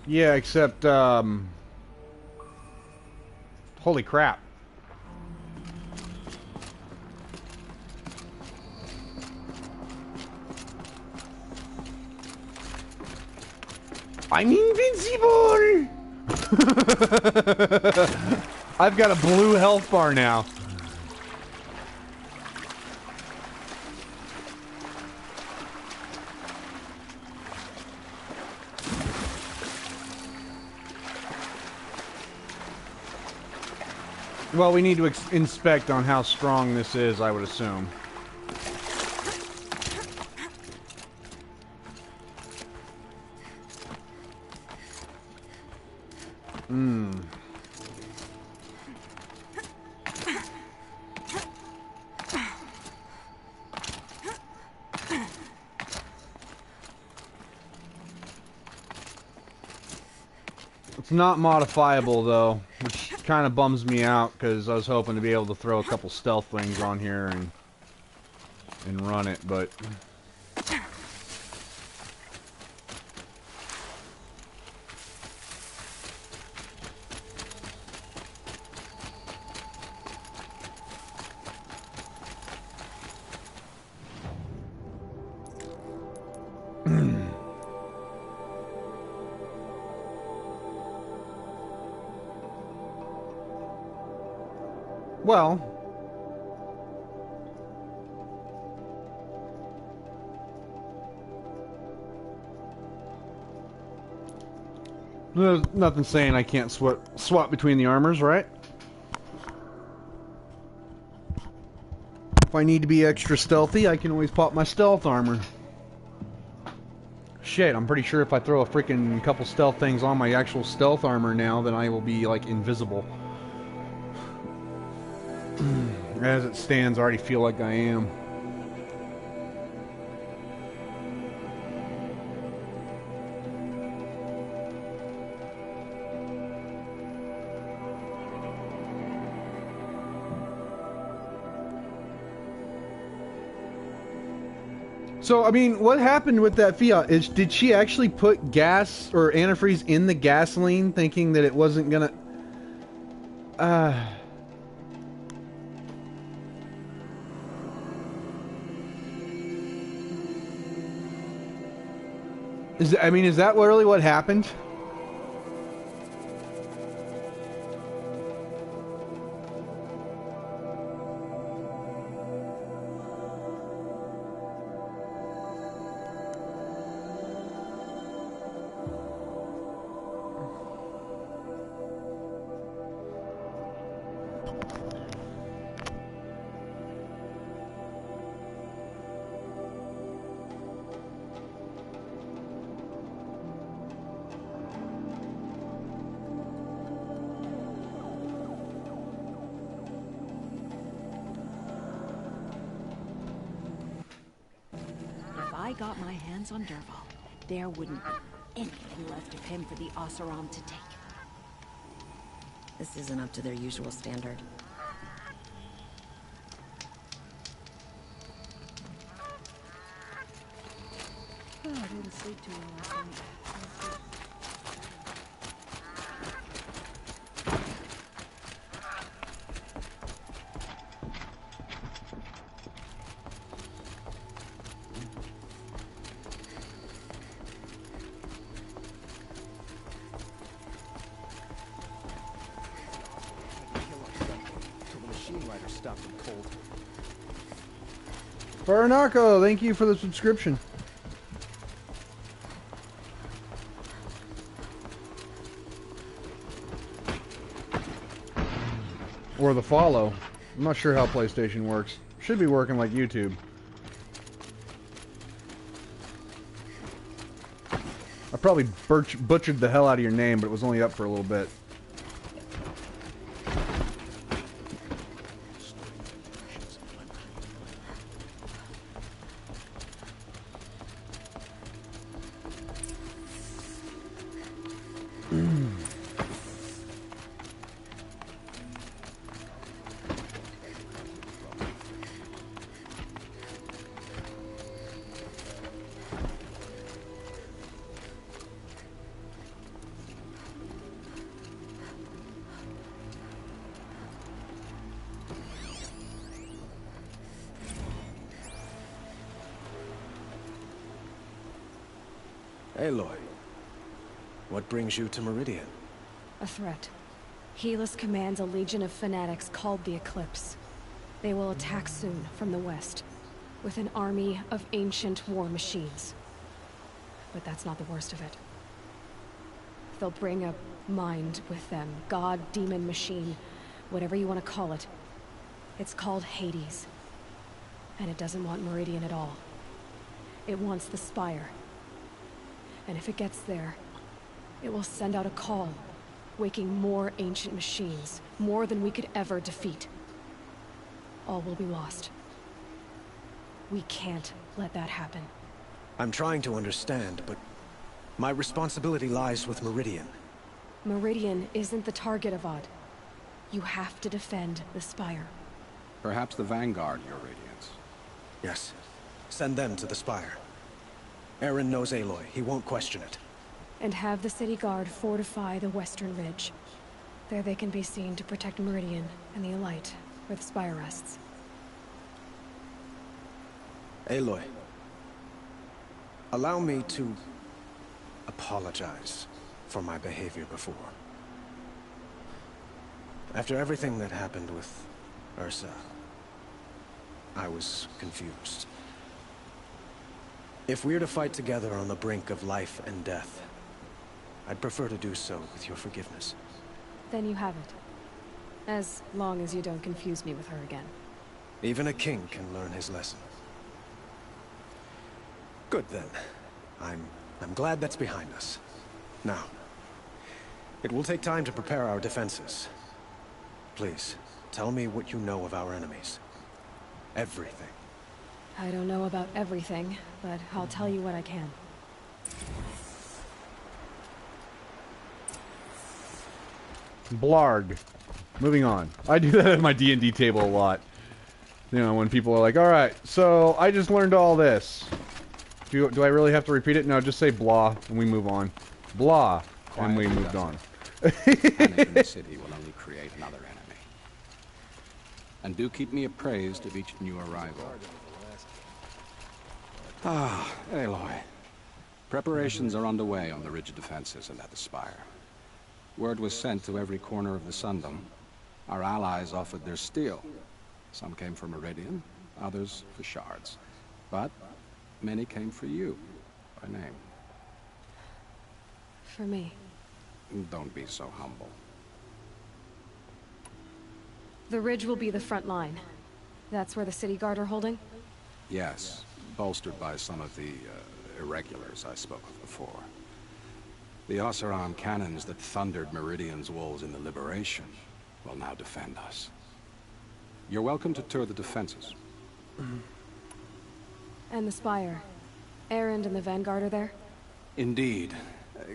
Yeah, except, holy crap. I'm invincible! I've got a blue health bar now. Well, we need to inspect on how strong this is, I would assume. It's not modifiable, though, which kind of bums me out, because I was hoping to be able to throw a couple stealth things on here and run it, but... Well, there's nothing saying I can't swap between the armors, right? If I need to be extra stealthy, I can always pop my stealth armor. Shit, I'm pretty sure if I throw a freaking couple stealth things on my actual stealth armor now, then I will be, like, invisible. As it stands, I already feel like I am. So, I mean, what happened with that Fiat? Did she actually put gas or antifreeze in the gasoline thinking that it wasn't gonna... Is that really what happened? Got my hands on Derval, there wouldn't be anything left of him for the Oseram to take. This isn't up to their usual standard. Oh, I didn't sleep too well last night. Faranarco, thank you for the subscription. Or the follow. I'm not sure how PlayStation works. Should be working like YouTube. I probably butchered the hell out of your name, but it was only up for a little bit. Aloy, what brings you to Meridian? A threat. Helis commands a legion of fanatics called the Eclipse. They will attack soon from the west, with an army of ancient war machines. But that's not the worst of it. They'll bring a mind with them, god, demon, machine, whatever you want to call it. It's called Hades. And it doesn't want Meridian at all. It wants the Spire. And if it gets there, it will send out a call, waking more ancient machines, more than we could ever defeat. All will be lost. We can't let that happen. I'm trying to understand, but my responsibility lies with Meridian. Meridian isn't the target, Avad. You have to defend the Spire. Perhaps the Vanguard, Your Radiance. Yes. Send them to the Spire. Aaron knows Aloy. He won't question it. And have the city guard fortify the western ridge. There they can be seen to protect Meridian and the Elite, where the Spire rests. Aloy, allow me to apologize for my behavior before. After everything that happened with Ursa, I was confused. If we're to fight together on the brink of life and death, I'd prefer to do so with your forgiveness. Then you have it. As long as you don't confuse me with her again. Even a king can learn his lesson. Good then. I'm glad that's behind us. Now, it will take time to prepare our defenses. Please, tell me what you know of our enemies. Everything. I don't know about everything, but I'll tell you what I can. Blarg. Moving on. I do that at my D&D table a lot. You know, when people are like, alright, so I just learned all this. Do I really have to repeat it? No, just say blah, and we move on. Blah, and we moved on. Panic in the city will only create another enemy. And do keep me appraised of each new arrival. Ah, Aloy. Preparations are underway on the ridge of defenses and at the Spire. Word was sent to every corner of the Sundom. Our allies offered their steel. Some came for Meridian, others for shards. But many came for you, by name. For me. Don't be so humble. The ridge will be the front line. That's where the city guard are holding? Yes, bolstered by some of the irregulars I spoke of before. The Oseram cannons that thundered Meridian's walls in the Liberation will now defend us. You're welcome to tour the defenses. And the Spire. Erend and the Vanguard are there? Indeed.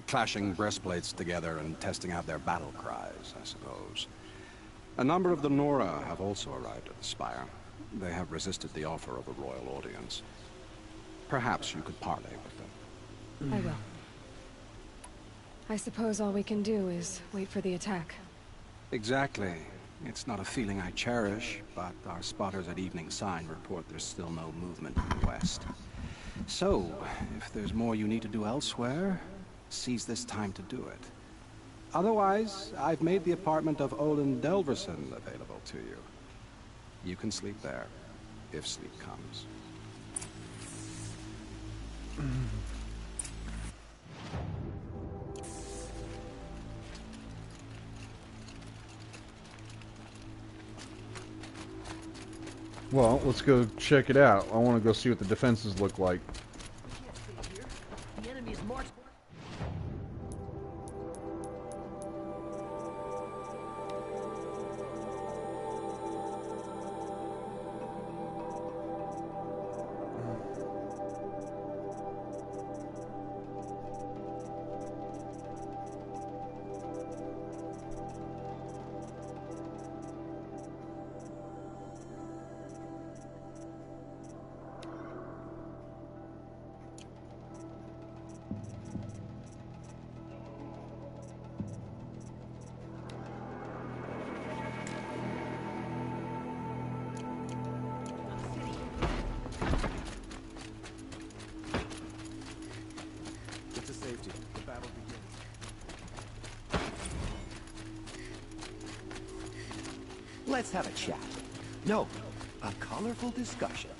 Clashing breastplates together and testing out their battle cries, I suppose. A number of the Nora have also arrived at the Spire. They have resisted the offer of a royal audience. Perhaps you could parley with them. I will. I suppose all we can do is wait for the attack. Exactly. It's not a feeling I cherish, but our spotters at Evening Sign report there's still no movement in the west. So, if there's more you need to do elsewhere, seize this time to do it. Otherwise, I've made the apartment of Olin Delverson available to you. You can sleep there, if sleep comes. Well, let's go check it out. I want to go see what the defenses look like. The enemy's march. safety. The battle begins. Let's have a chat. No, a colorful discussion.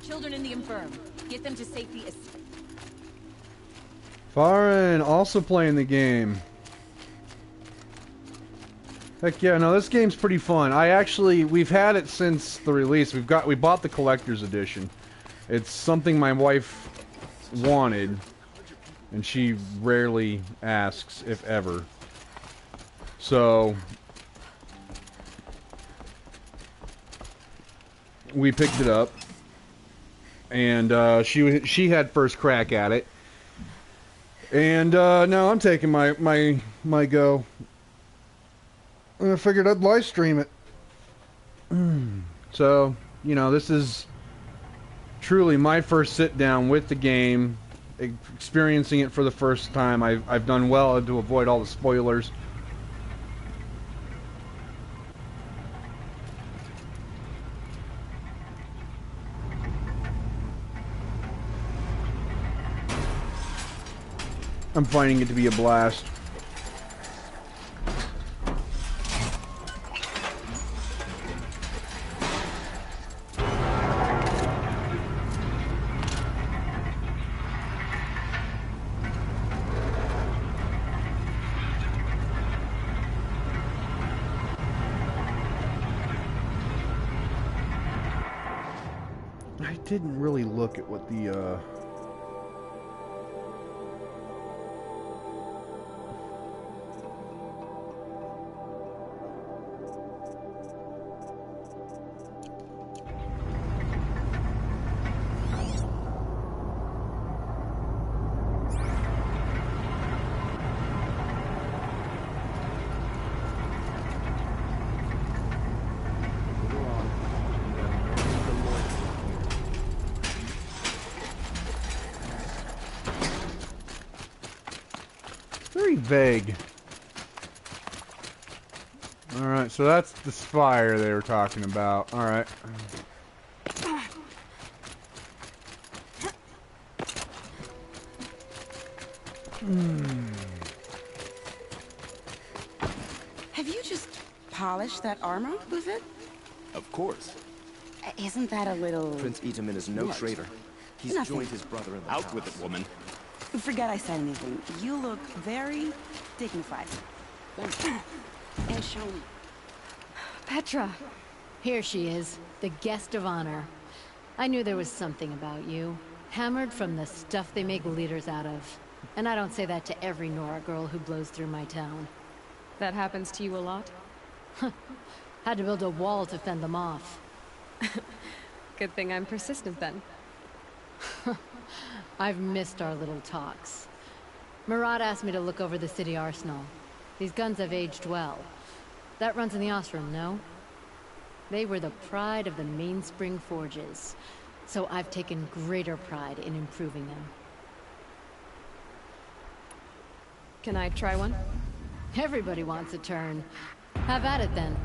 Children in the infirm. Get them to safety as... Farin also playing the game. Heck yeah, no, this game's pretty fun. We've had it since the release. We bought the collector's edition. It's something my wife wanted, and she rarely asks, if ever. So we picked it up, and she had first crack at it, and now I'm taking my go. I figured I'd live stream it. So, you know, this is truly my first sit down with the game, experiencing it for the first time. I've done well to avoid all the spoilers. I'm finding it to be a blast. I didn't really look at what the very vague. Alright, so that's the spire they were talking about. Alright. Have you just polished that armor, was it? Of course. Isn't that a little... Prince Itaman is no What? traitor. He's Nothing. joined his brother in the Out house. with it, woman. Forget I said anything. You look very dignified. And show me. Petra! Here she is, the guest of honor. I knew there was something about you. Hammered from the stuff they make leaders out of. And I don't say that to every Nora girl who blows through my town. That happens to you a lot? Had to build a wall to fend them off. Good thing I'm persistent then. I've missed our little talks. Marat asked me to look over the city arsenal. These guns have aged well. That runs in the Osram, no? They were the pride of the Mainspring Forges, so I've taken greater pride in improving them. Can I try one? Everybody wants a turn. Have at it then.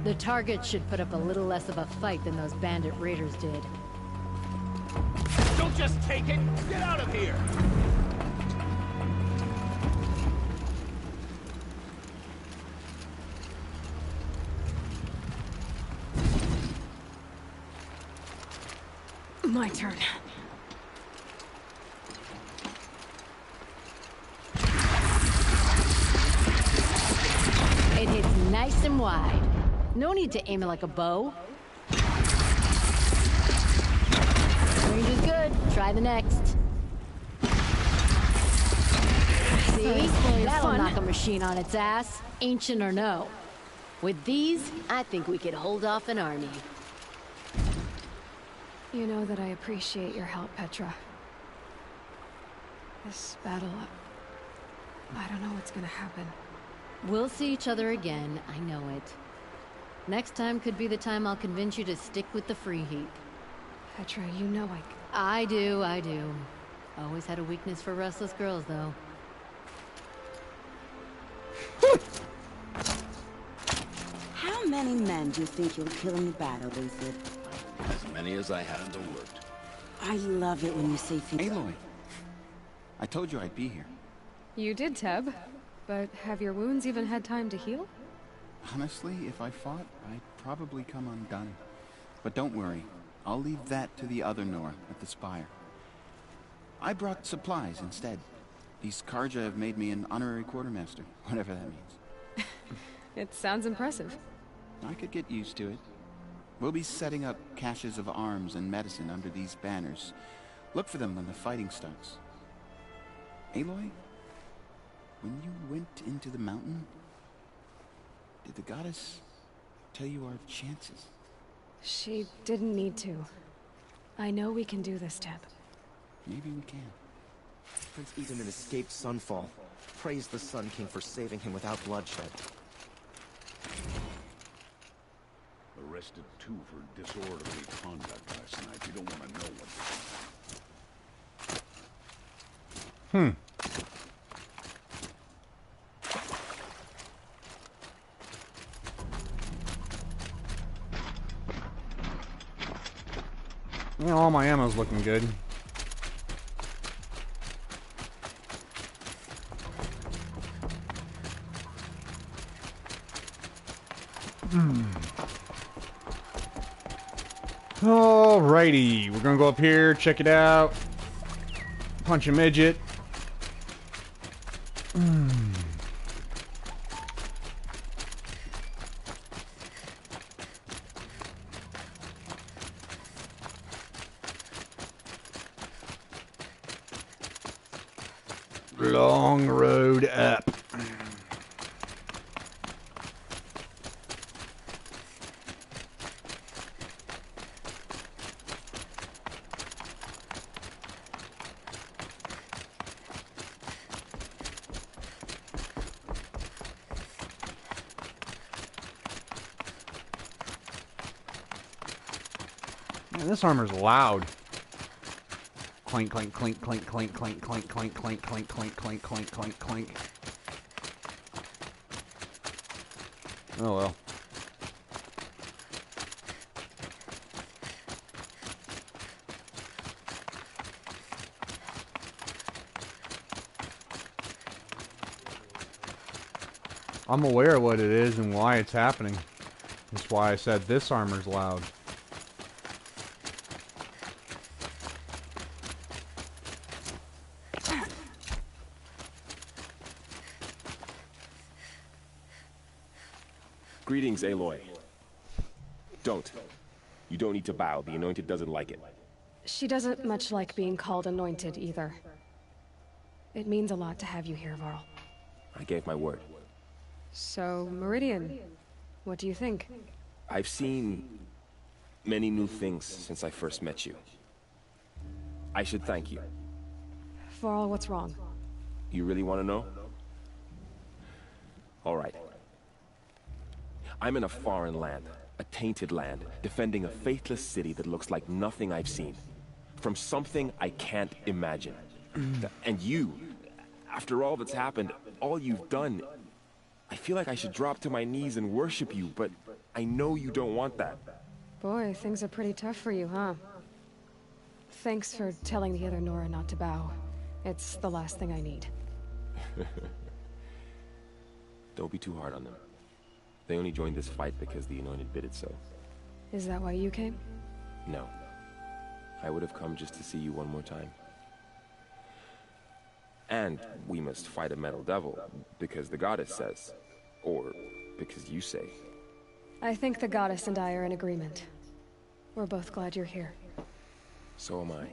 The target should put up a little less of a fight than those bandit raiders did. Don't just take it! Get out of here! My turn. It hits nice and wide. No need to aim it like a bow. Range is good. Try the next. See? That'll knock a machine on its ass, ancient or no. With these, I think we could hold off an army. You know that I appreciate your help, Petra. This battle, I don't know what's gonna happen. We'll see each other again, I know it. Next time could be the time I'll convince you to stick with the free heap. Petra, you know I do. Always had a weakness for restless girls, though. How many men do you think you'll kill in the battle, Lucid? As many as I handle worked. I love it when you say things. Aloy, I told you I'd be here. You did, Teb. But have your wounds even had time to heal? Honestly, if I fought, I'd probably come undone. But don't worry, I'll leave that to the other Nora at the Spire. I brought supplies instead. These Karja have made me an honorary quartermaster, whatever that means. It sounds impressive. I could get used to it. We'll be setting up caches of arms and medicine under these banners. Look for them when the fighting starts. Aloy, when you went into the mountain, did the goddess tell you our chances? She didn't need to. I know we can do this, Teb. Maybe we can. Prince Eaterman escaped Sunfall. Praise the Sun King for saving him without bloodshed. Arrested 2 for disorderly conduct last night. You don't want to know what... Yeah, all my ammo's looking good. Alrighty, we're gonna go up here, check it out. Punch a midget. Long road up. Man, this armor's loud. Clink, clink, clink, clink, clink, clink, clink, clink, clink, clink, clink, clink, clink, clink, clink. Oh well. I'm aware of what it is and why it's happening. That's why I said this armor's loud. Greetings, Aloy. Don't. You don't need to bow. The Anointed doesn't like it. She doesn't much like being called anointed either. It means a lot to have you here, Varl. I gave my word. So, Meridian, what do you think? I've seen many new things since I first met you. I should thank you. Varl, what's wrong? You really want to know? All right. I'm in a foreign land, a tainted land, defending a faithless city that looks like nothing I've seen. From something I can't imagine. And you, after all that's happened, all you've done, I feel like I should drop to my knees and worship you, but I know you don't want that. Boy, things are pretty tough for you, huh? Thanks for telling the other Nora not to bow. It's the last thing I need. Don't be too hard on them. They only joined this fight because the Anointed bid it so. Is that why you came? No. I would have come just to see you one more time. And we must fight a metal devil, because the goddess says. Or because you say. I think the goddess and I are in agreement. We're both glad you're here. So am I.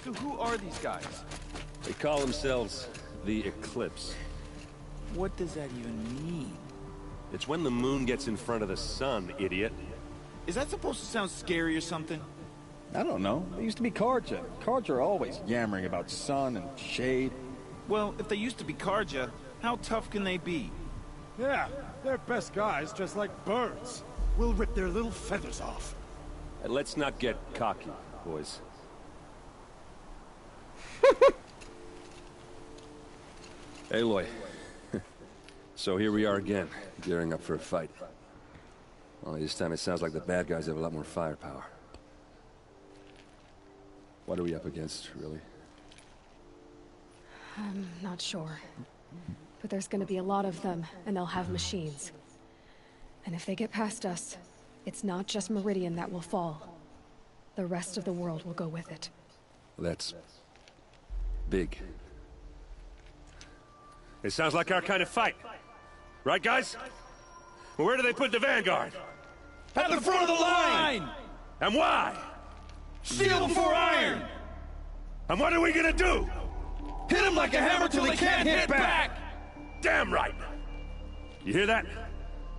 So who are these guys? They call themselves the Eclipse. What does that even mean? It's when the moon gets in front of the sun, idiot. Is that supposed to sound scary or something? I don't know. They used to be Karja. Karja are always yammering about sun and shade. Well, if they used to be Karja, how tough can they be? Yeah, they're best guys just like birds. We'll rip their little feathers off. And let's not get cocky, boys. Aloy. So here we are again, gearing up for a fight. Well, this time it sounds like the bad guys have a lot more firepower. What are we up against, really? I'm not sure. But there's gonna be a lot of them, and they'll have machines. And if they get past us, it's not just Meridian that will fall. The rest of the world will go with it. That's big. It sounds like our kind of fight. Right, guys? Well, where do they put the Vanguard? At the front of the line! And why? Steel before iron! And what are we gonna do? Hit them like a hammer till they can't hit back! Damn right! You hear that?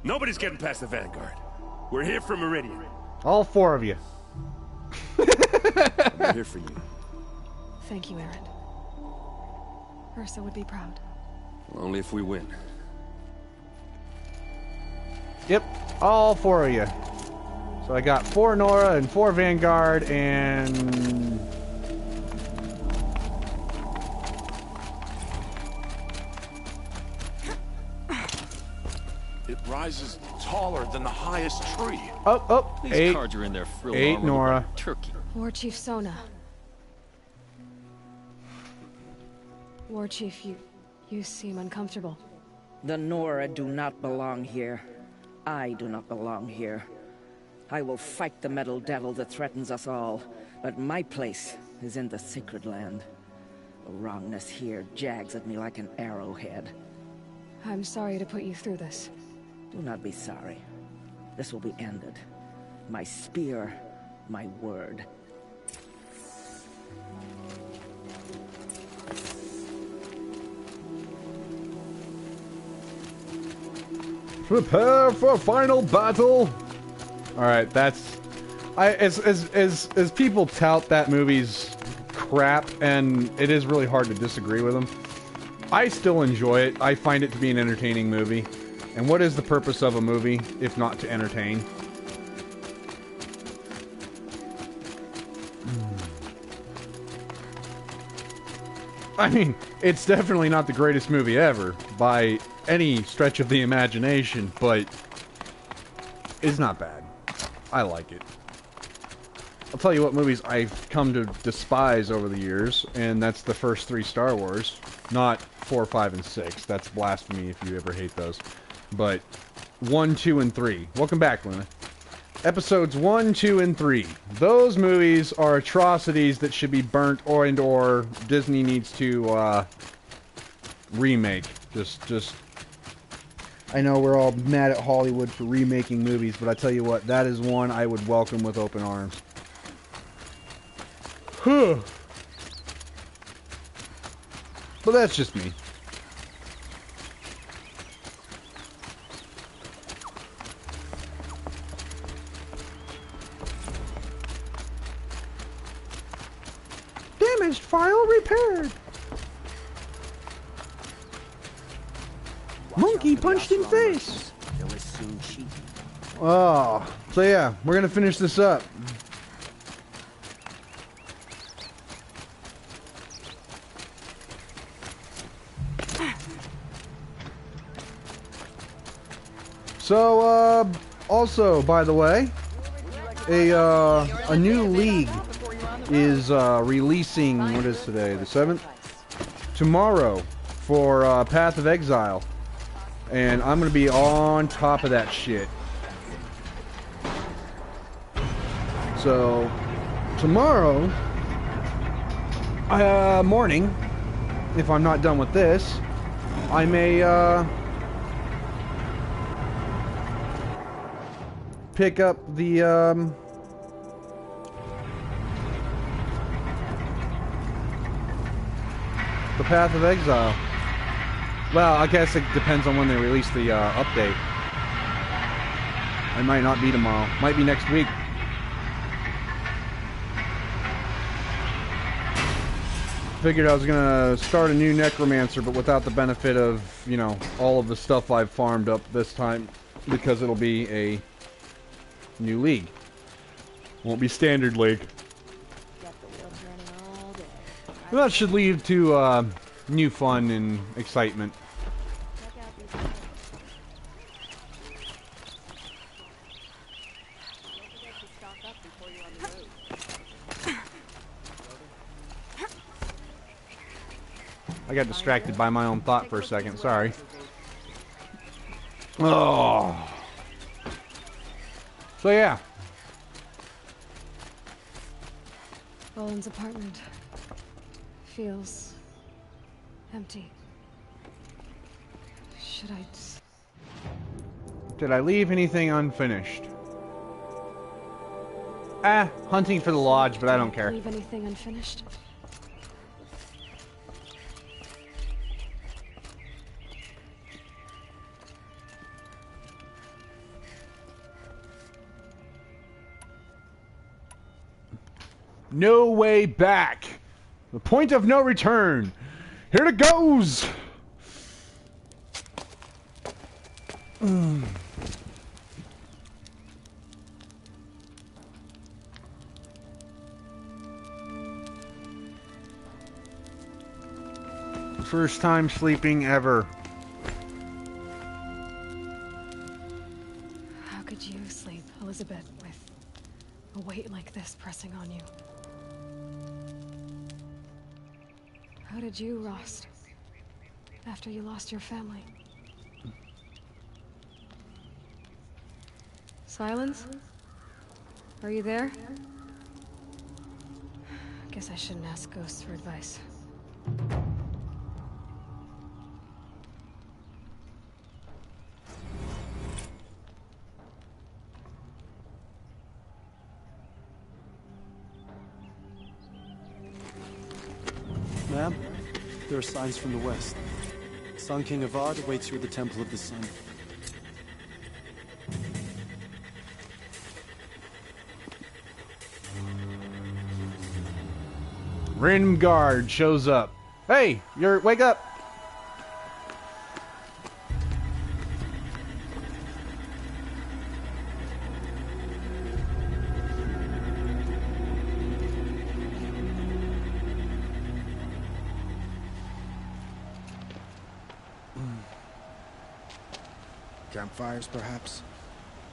Nobody's getting past the Vanguard. We're here for Meridian. All 4 of you. We're here for you. Thank you, Aaron. Ursa would be proud. Well, only if we win. Yep, all 4 of you. So I got 4 Nora and 4 Vanguard and... It rises taller than the highest tree. Oh, These 8. cards are in their frill 8 armor Nora. like turkey. War Chief Sona. War Chief, you seem uncomfortable. The Nora do not belong here. I do not belong here. I will fight the metal devil that threatens us all, but my place is in the sacred land. The wrongness here jags at me like an arrowhead. I'm sorry to put you through this. Do not be sorry. This will be ended. My spear, my word. Prepare for final battle. All right, that's as people tout that movie's crap, and it is really hard to disagree with them. I still enjoy it. I find it to be an entertaining movie. And what is the purpose of a movie if not to entertain? I mean, it's definitely not the greatest movie ever by any stretch of the imagination, but it's not bad. I like it. I'll tell you what movies I've come to despise over the years, and that's the first 3 Star Wars. Not 4, 5, and 6. That's blasphemy if you ever hate those. But 1, 2, and 3. Welcome back, Luna. Episodes 1, 2, and 3. Those movies are atrocities that should be burnt or Disney needs to remake. Just I know we're all mad at Hollywood for remaking movies, but I tell you what, that is one I would welcome with open arms. But that's just me. Damaged file repaired. Monkey punched in face. Oh, so yeah, we're gonna finish this up. So, also, by the way, a new league is releasing, what is today, the 7th? Tomorrow, for Path of Exile. And I'm going to be on top of that shit. So, tomorrow, morning, if I'm not done with this, I may, pick up the Path of Exile. Well, I guess it depends on when they release the update. It might not be tomorrow. Might be next week. Figured I was gonna start a new Necromancer, but without the benefit of, you know, all of the stuff I've farmed up this time, because it'll be a new league. Won't be standard league. That should lead to new fun and excitement. I got distracted by my own thought for a second, sorry. Oh. So yeah. Roland's apartment feels empty. Should I... Did I leave anything unfinished? Hunting for the lodge, but I don't care. Leave anything unfinished? No way back. The point of no return. Here it goes. First time sleeping ever. How could you sleep, Elizabeth, with a weight like this pressing on you? How did you, Rost, after you lost your family? Silence? Are you there? Guess I shouldn't ask ghosts for advice. Ma'am, there are signs from the west. Sun King Avad awaits you at the Temple of the Sun. Random guard shows up. Hey, wake up. Campfires, perhaps?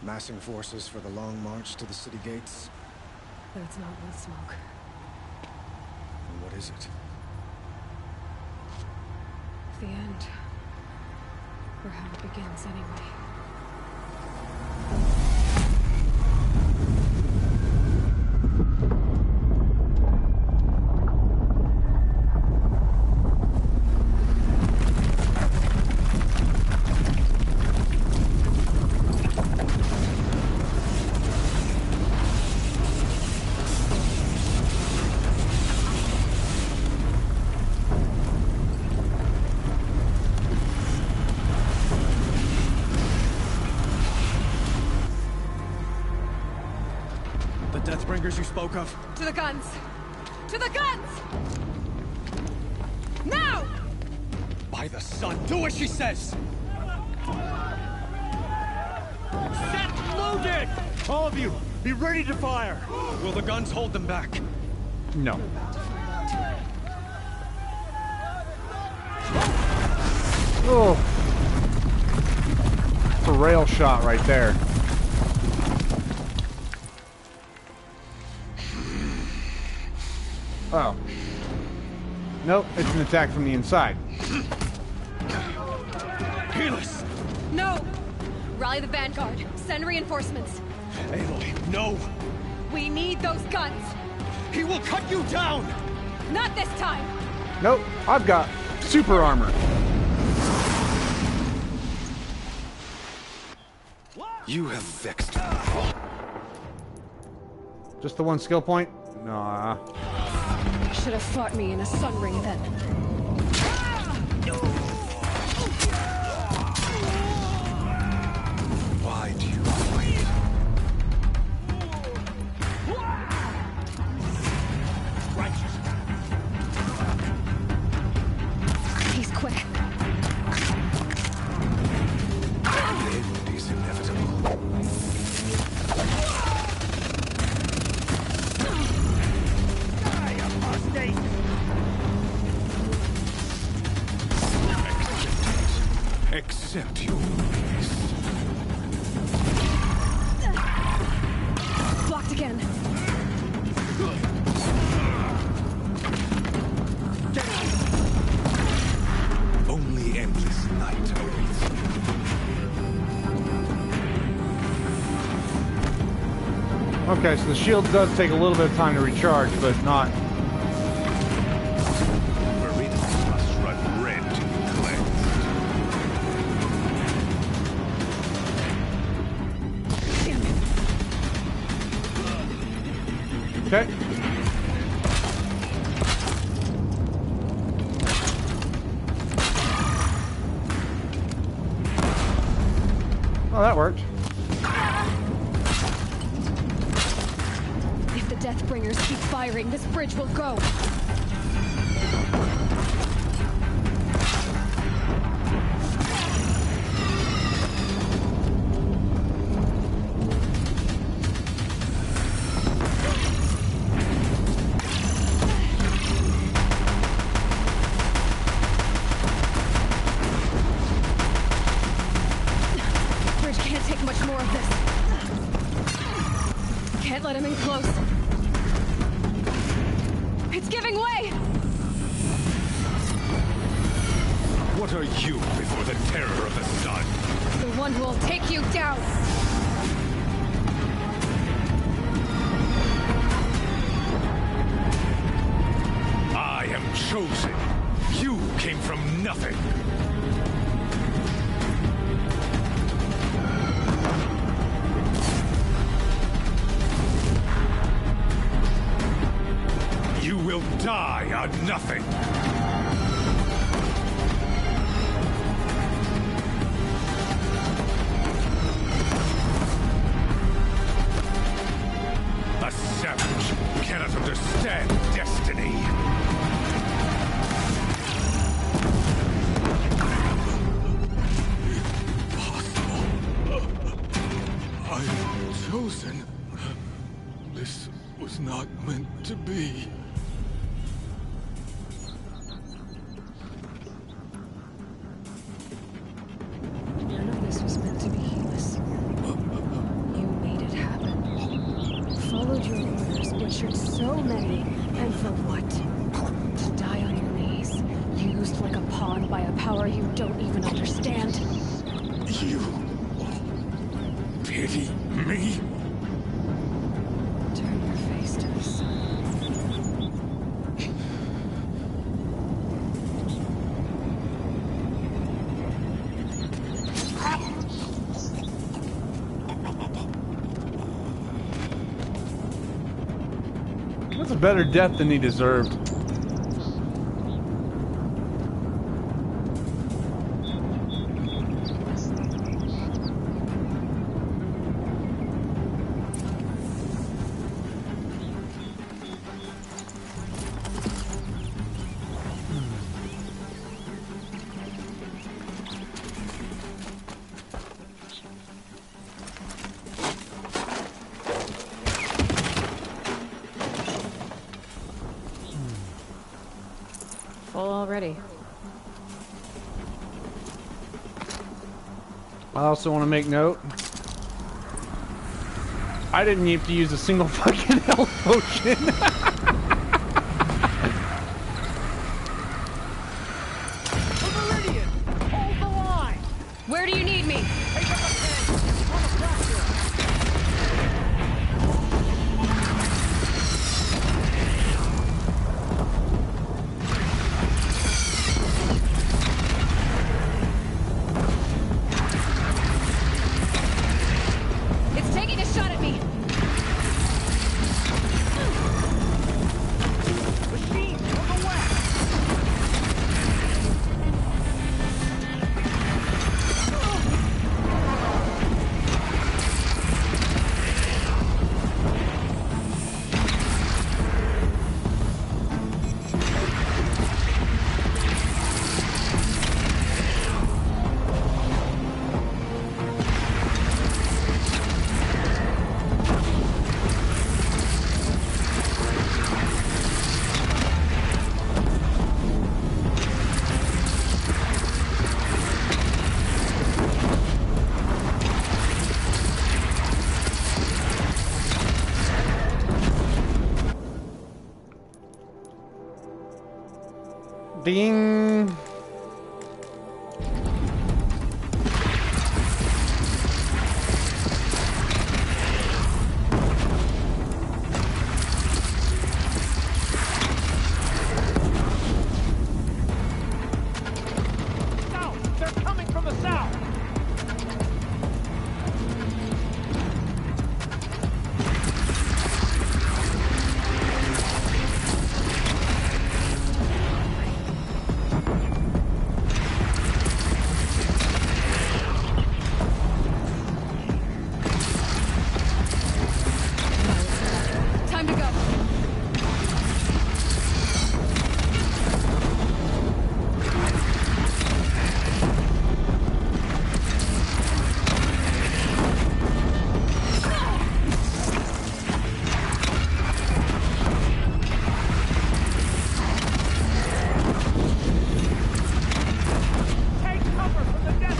Massing forces for the long march to the city gates? That's not wood smoke. And what is it? The end. Or how it begins, anyway. You spoke of? To the guns! To the guns! Now! By the sun, do as she says! Set loaded! All of you, be ready to fire! Will the guns hold them back? No. Oh. It's a rail shot right there. Oh. Nope, it's an attack from the inside. Healers! No! Rally the vanguard. Send reinforcements. Aloy, no! We need those guns! He will cut you down! Not this time! Nope, I've got super armor. You have vexed me. Just the one skill point? Nah. You should have fought me in a sun ring then. Why do you fight? He's quick. It is inevitable. accept you. Blocked again. Only endless night awaits. Okay, so the shield does take a little bit of time to recharge, but not. Meridians must run red to be cleansed. Okay. Oh, that worked. If the Deathbringers keep firing, this bridge will go. Bridge can't take much more of this. Can't let him in close. It's giving way! What are you before the terror of the sun? The one who will take you down! I am chosen. You came from nothing. You will die on nothing. A savage cannot understand destiny. I'm chosen. This was not meant to be. None of this was meant to be heedless. You made it happen. Followed your orders, butchered so many, and for what? To die on your knees, used like a pawn by a power you don't even understand. You pity me? Turn your face to the sun. That's a better death than he deserved. Full already. I also want to make note. I didn't have to use a single fucking health potion. Meridian! Hold the line! Where do you need me? Take up a pen! On the platform! It's taking a shot at me! Ding. South! They're coming from the south! Time to go. Take cover from the death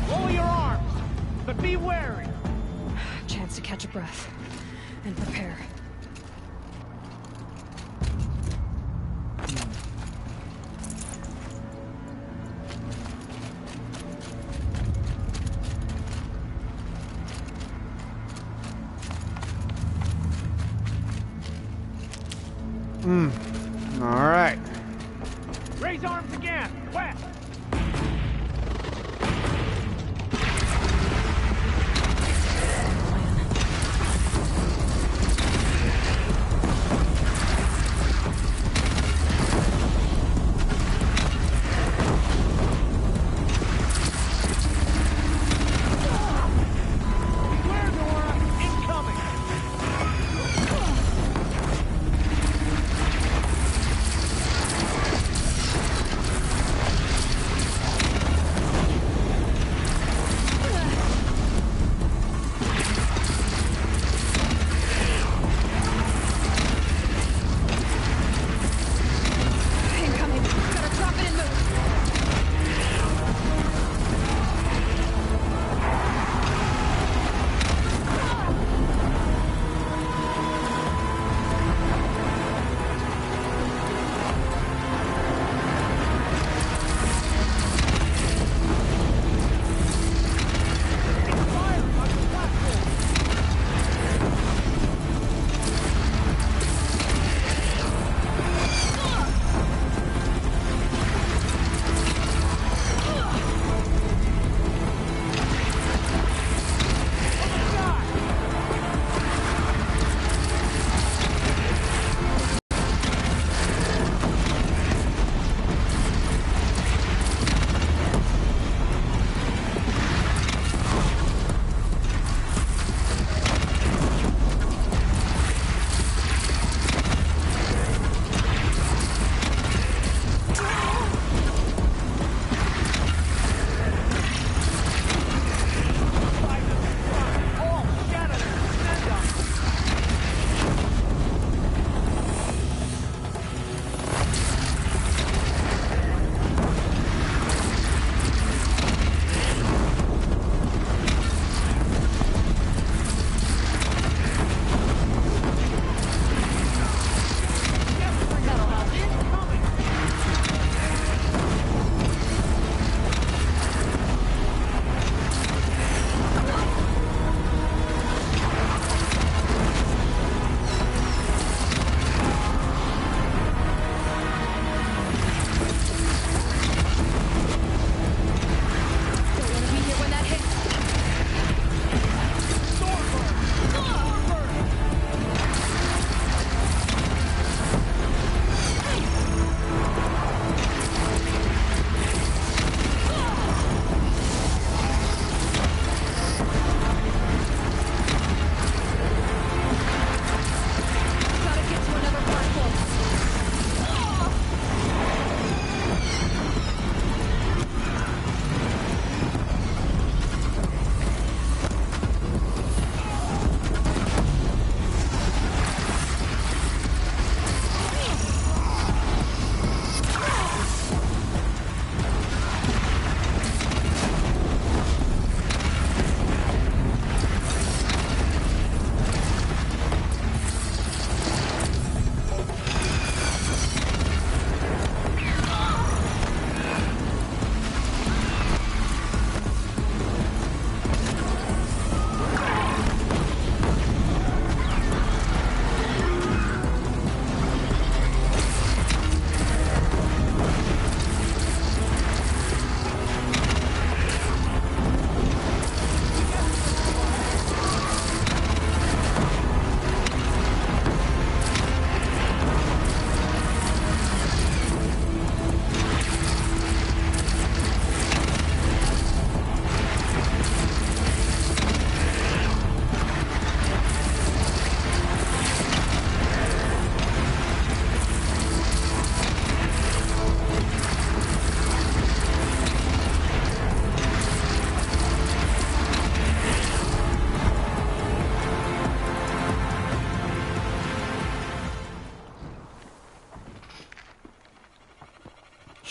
Lower your arms, but be wary. Chance to catch a breath and prepare. All right. Raise arms again, west. Beware, Nora, incoming.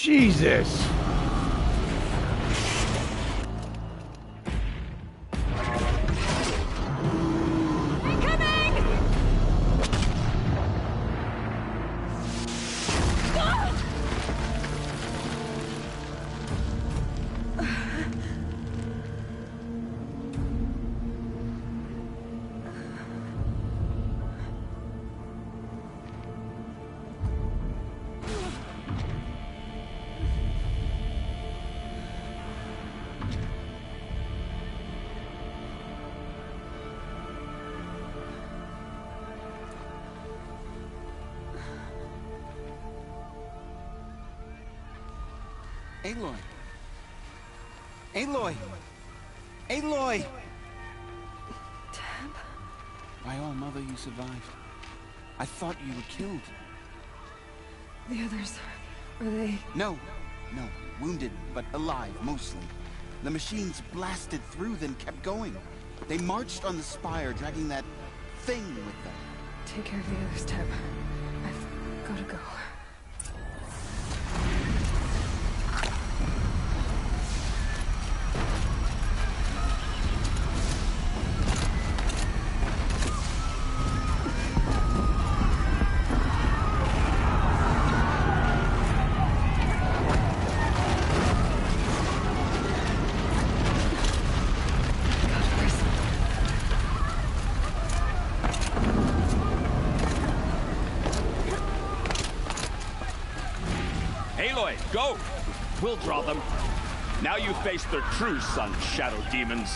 Jesus. Aloy! Aloy! Aloy! Deb? By all, Mother, you survived. I thought you were killed. The others, are they... No, wounded, but alive, mostly. The machines blasted through, then kept going. They marched on the spire, dragging that thing with them. Take care of the others, Deb. I've gotta go. Aloy, go! We'll draw them. Now you face their true sun, shadow demons.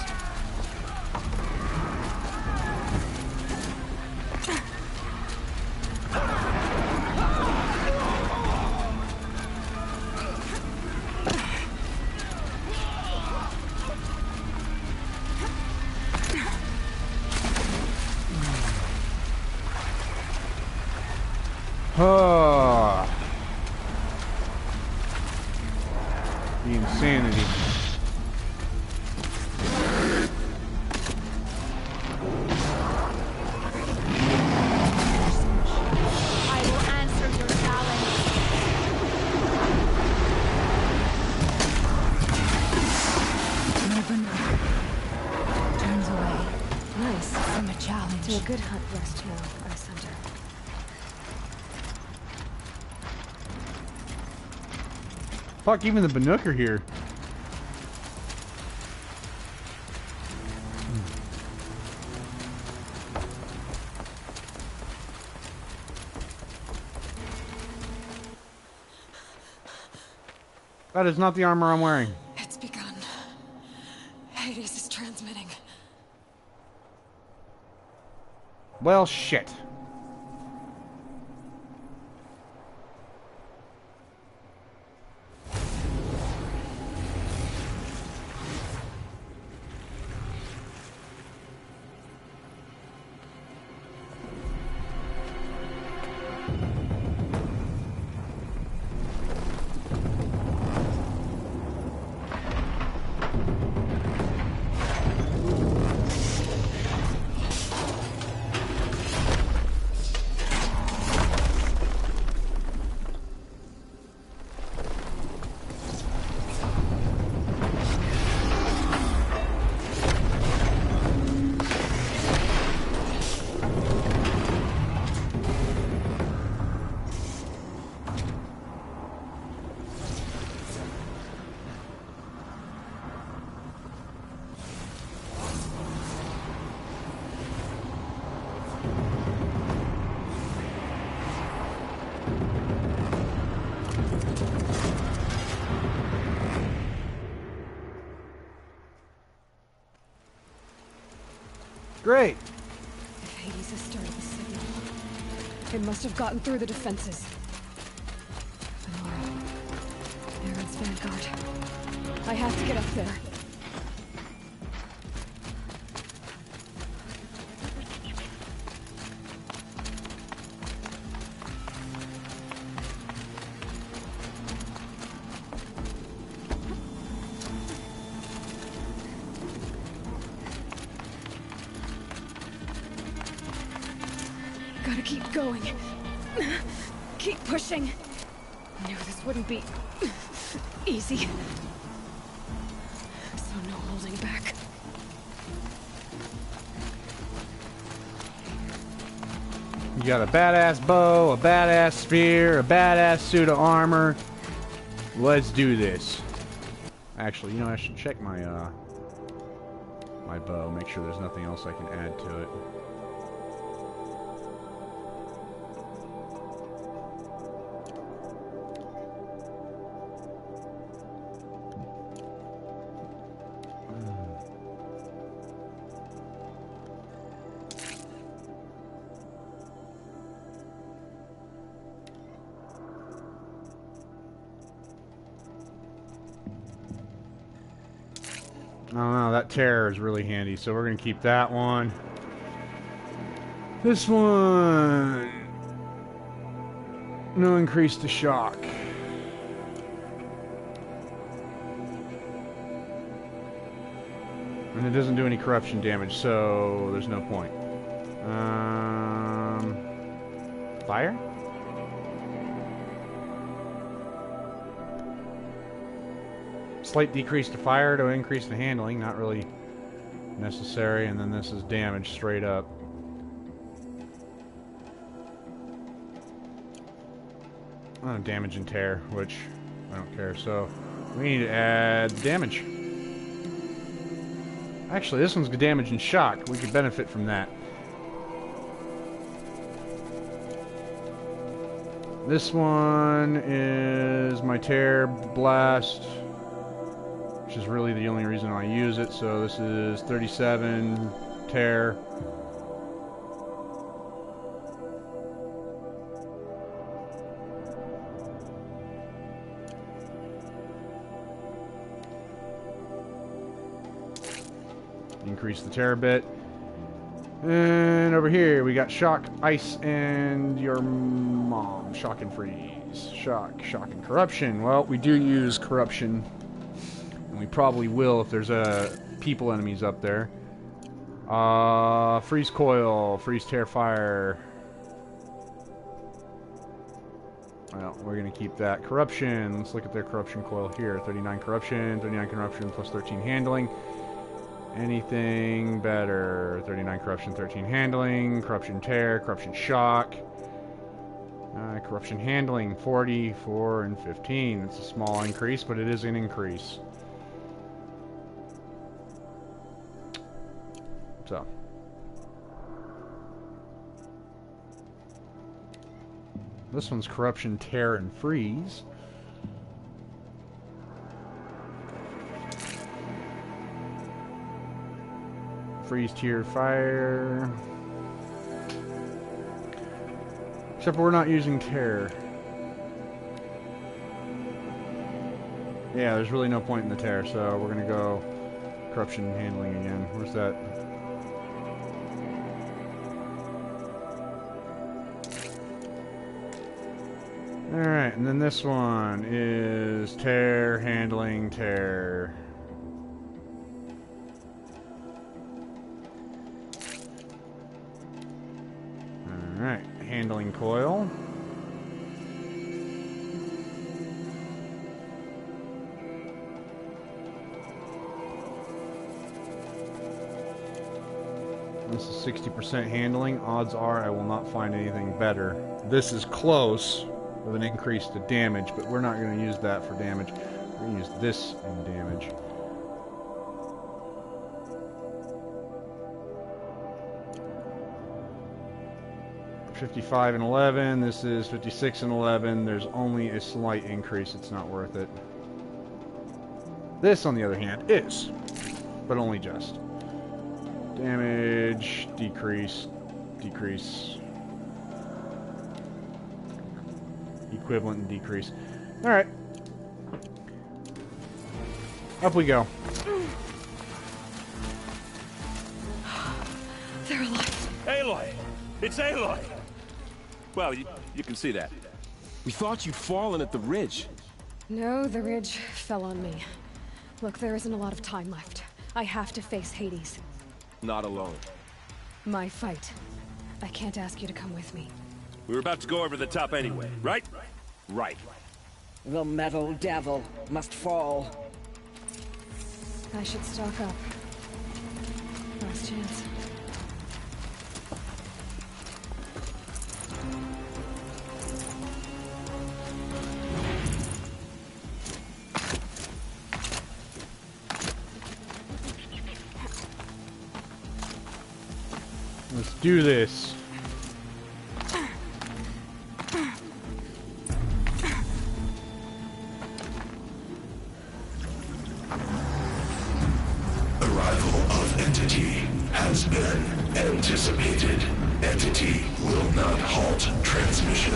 The insanity. I will answer your challenge. Turns away Nice. from a challenge. Do a good hunt rest now, Ice Hunter. Fuck, even the Binook are here. That is not the armor I'm wearing. It's begun. Hades is transmitting. Well, shit. Great. If Hades has started the signal, it must have gotten through the defenses. Lenora, Aaron's vanguard. I have to get up there. Gotta keep going. Keep pushing. I knew this wouldn't be easy. So no holding back. You got a badass bow, a badass spear, a badass suit of armor. Let's do this. Actually, you know, I should check my my bow, make sure there's nothing else I can add to it. I don't know, that terror is really handy, so we're going to keep that one. This one... no increase to shock. And it doesn't do any corruption damage, so there's no point. Fire? Slight decrease to fire to increase the handling, not really necessary, and then this is damage straight up. Oh, damage and tear, which I don't care, so we need to add damage. Actually, this one's good damage and shock. We could benefit from that. This one is my tear blast, which is really the only reason I use it. So this is 37 tear. Increase the tear a bit. And over here we got shock, ice, and your mom. Shock and freeze. Shock and corruption. Well, we do use corruption. And we probably will if there's people enemies up there. Freeze coil, freeze tear fire. Well, we're gonna keep that. Corruption, let's look at their corruption coil here. 39 corruption plus 13 handling. Anything better? 39 corruption, 13 handling, corruption tear, corruption shock. Corruption handling, 40, 4, and 15. It's a small increase, but it is an increase. So. This one's corruption, tear, and freeze. Freeze, tear, fire. Except we're not using tear. Yeah, there's really no point in the tear, so we're gonna go corruption handling again. Where's that? Alright, and then this one is tear, handling, tear. Alright, handling coil. This is 60% handling. Odds are I will not find anything better. This is close with an increase to damage, but we're not going to use that for damage. We're going to use this in damage. $55 and $11. This is $56 and $11. There's only a slight increase. It's not worth it. This, on the other hand, is, but only just. Damage, decrease, decrease. Equivalent and decrease. Alright. Up we go. They're alive. Aloy! It's Aloy! Well, you can see that. We thought you'd fallen at the ridge. No, the ridge fell on me. Look, there isn't a lot of time left. I have to face Hades. Not alone. My fight. I can't ask you to come with me. We were about to go over the top anyway, right? Right. The metal devil must fall. I should stock up. Last chance. Let's do this. Arrival of Entity has been anticipated. Entity will not halt transmission.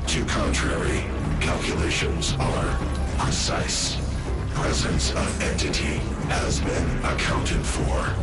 To contrary, calculations are precise. Presence of Entity has been accounted for.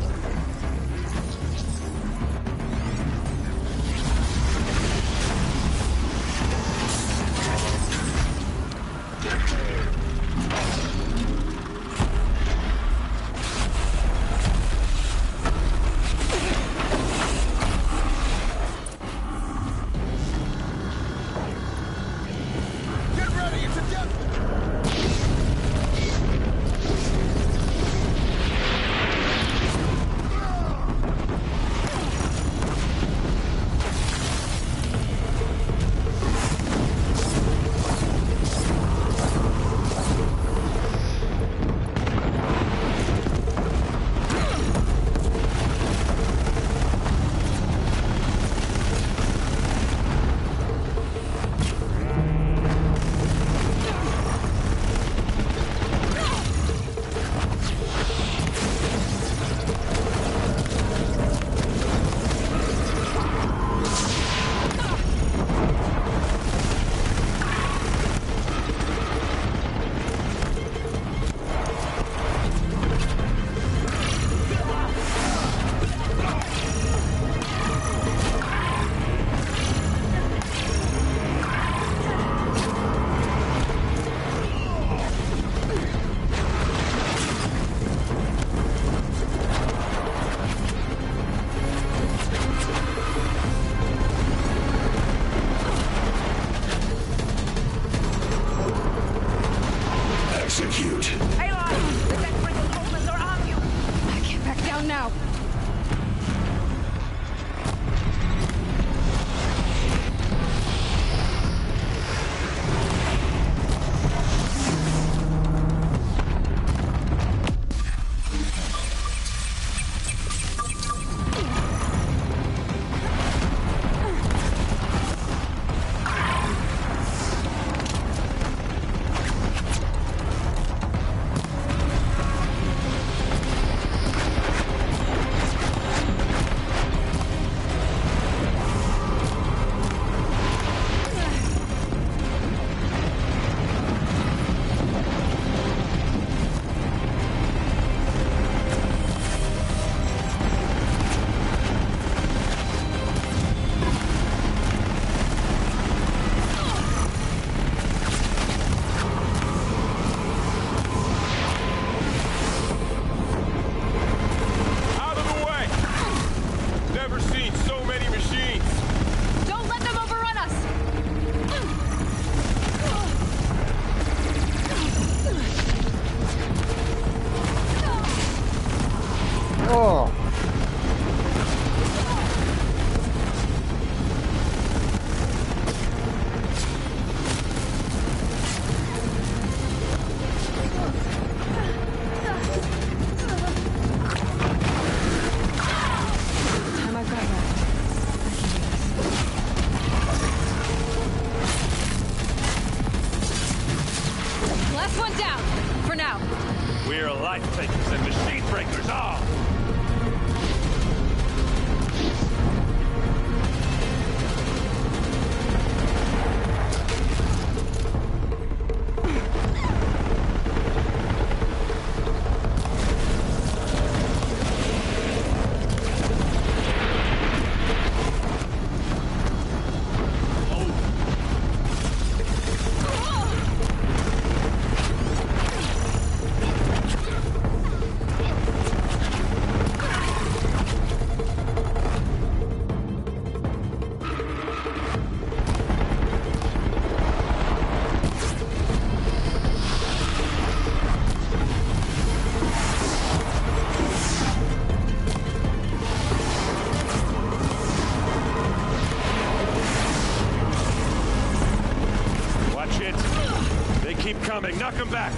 him back!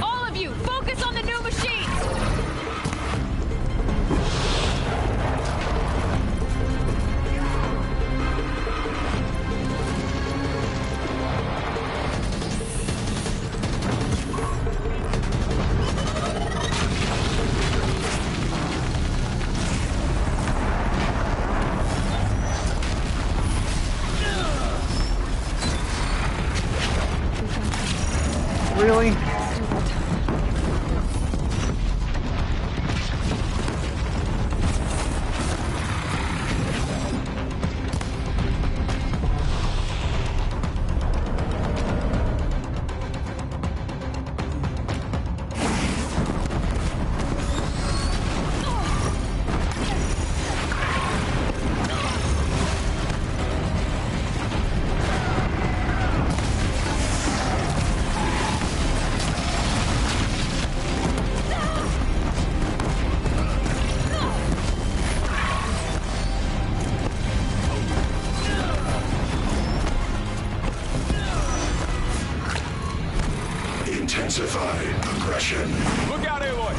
All of you, focus on the new machines! Really? Intensify aggression. Look out, Aloy!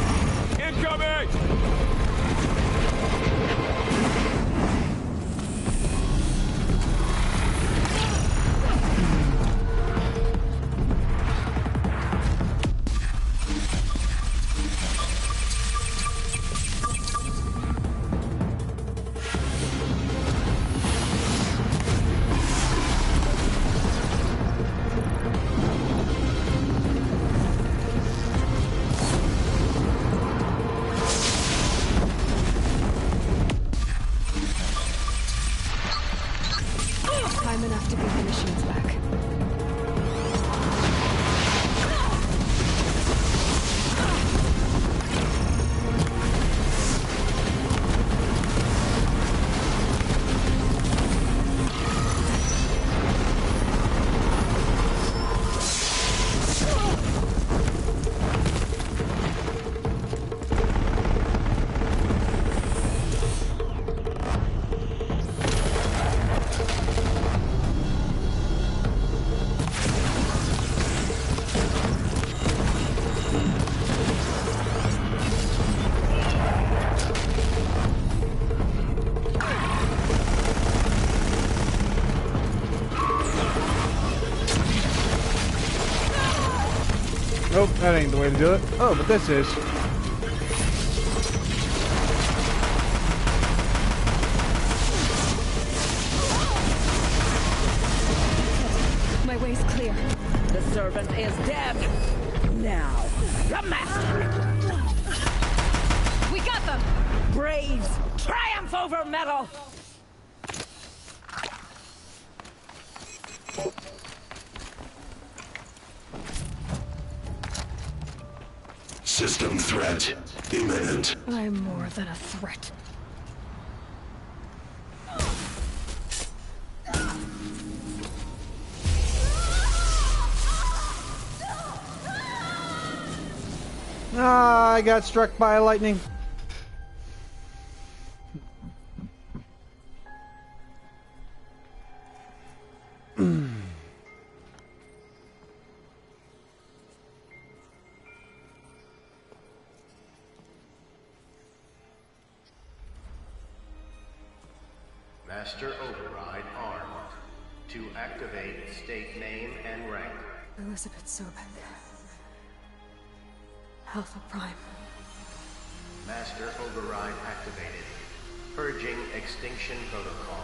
Incoming! Time enough to get the machines back. Nope, that ain't the way to do it. Oh, but this is. My way's clear. The servant is dead. Now, the master. We got them! Braves triumph over metal. System threat imminent. I'm more than a threat. Ah, I got struck by lightning. Master Override armed. To activate, state name and rank. Elizabeth Sobek. Alpha Prime. Master Override activated. Purging Extinction Protocol.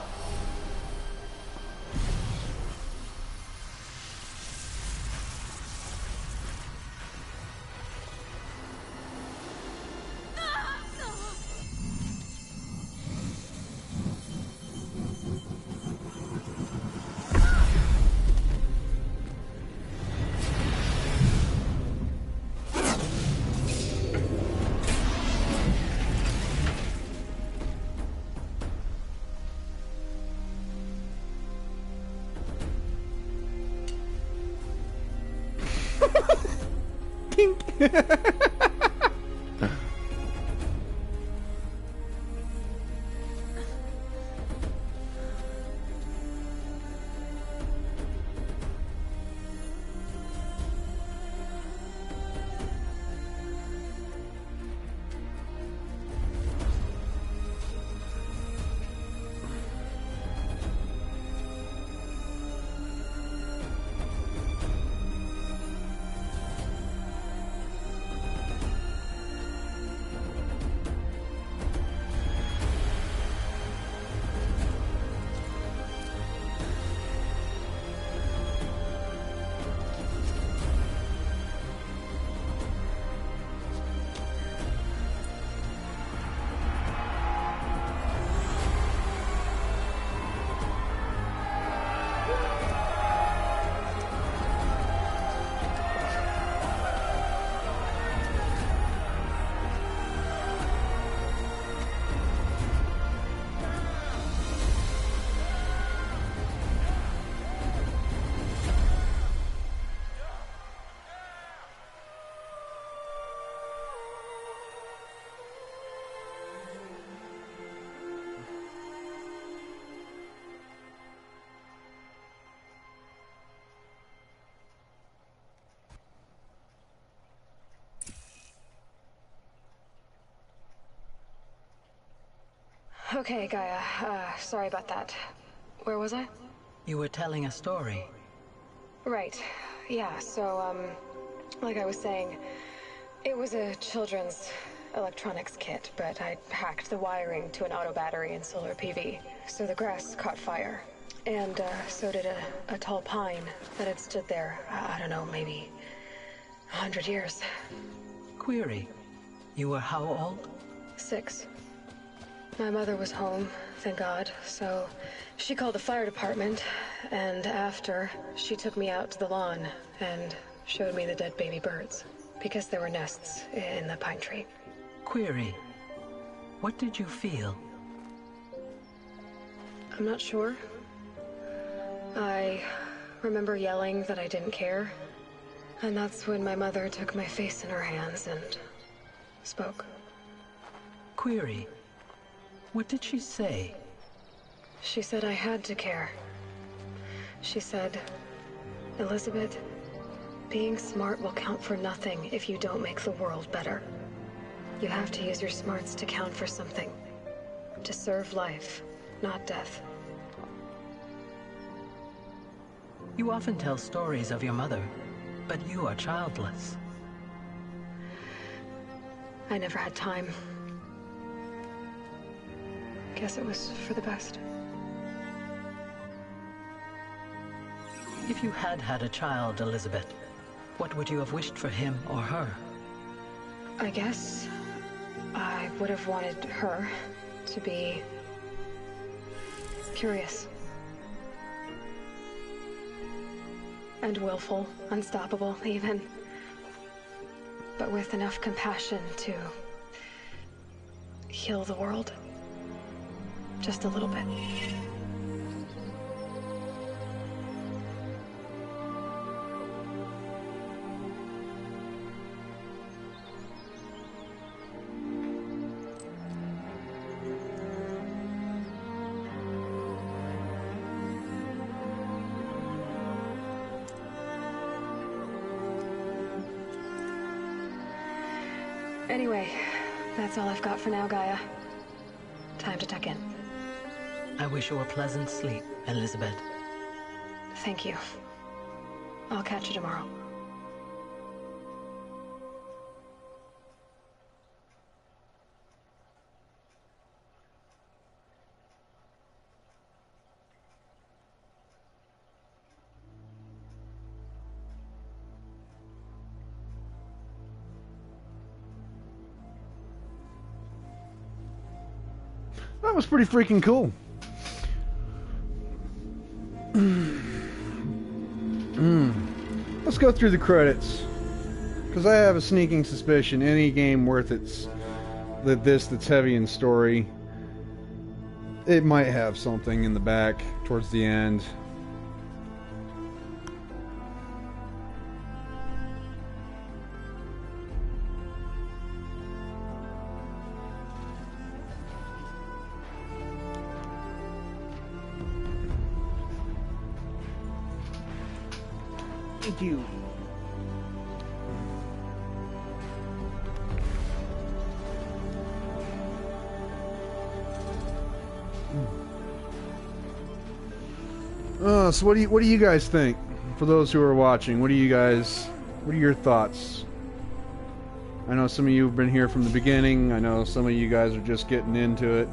Okay, Gaia. Sorry about that. Where was I? You were telling a story. Right. Yeah, so, like I was saying, it was a children's electronics kit, but I hacked the wiring to an auto battery and solar PV. So the grass caught fire. And, so did a tall pine that had stood there, I don't know, maybe 100 years. Query. You were how old? 6. My mother was home, thank God, so she called the fire department, and after, she took me out to the lawn and showed me the dead baby birds, because there were nests in the pine tree. Query. What did you feel? I'm not sure. I remember yelling that I didn't care, and that's when my mother took my face in her hands and spoke. Query. What did she say? She said I had to care. She said, Elizabeth, being smart will count for nothing if you don't make the world better. You have to use your smarts to count for something. To serve life, not death. You often tell stories of your mother, but you are childless. I never had time. Guess it was for the best. If you had had a child, Elizabeth, what would you have wished for him or her? I guess I would have wanted her to be curious. And willful, unstoppable, even. But with enough compassion to heal the world. Just a little bit. Anyway, that's all I've got for now, Gaia. Time to tuck in. I wish you a pleasant sleep, Elizabeth. Thank you. I'll catch you tomorrow. That was pretty freaking cool. Let's go through the credits, because I have a sneaking suspicion any game worth that's heavy in story, it might have something in the back towards the end. Thank you. So what do you guys think? For those who are watching, what are your thoughts? I know some of you have been here from the beginning. I know some of you guys are just getting into it.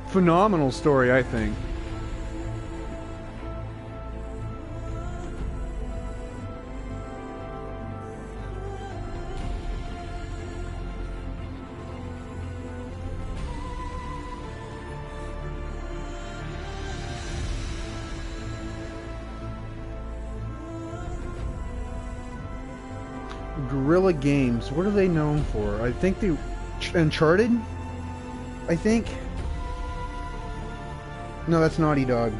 Phenomenal story, I think. Guerrilla Games, what are they known for? I think they... Uncharted? I think... No, that's Naughty Dog.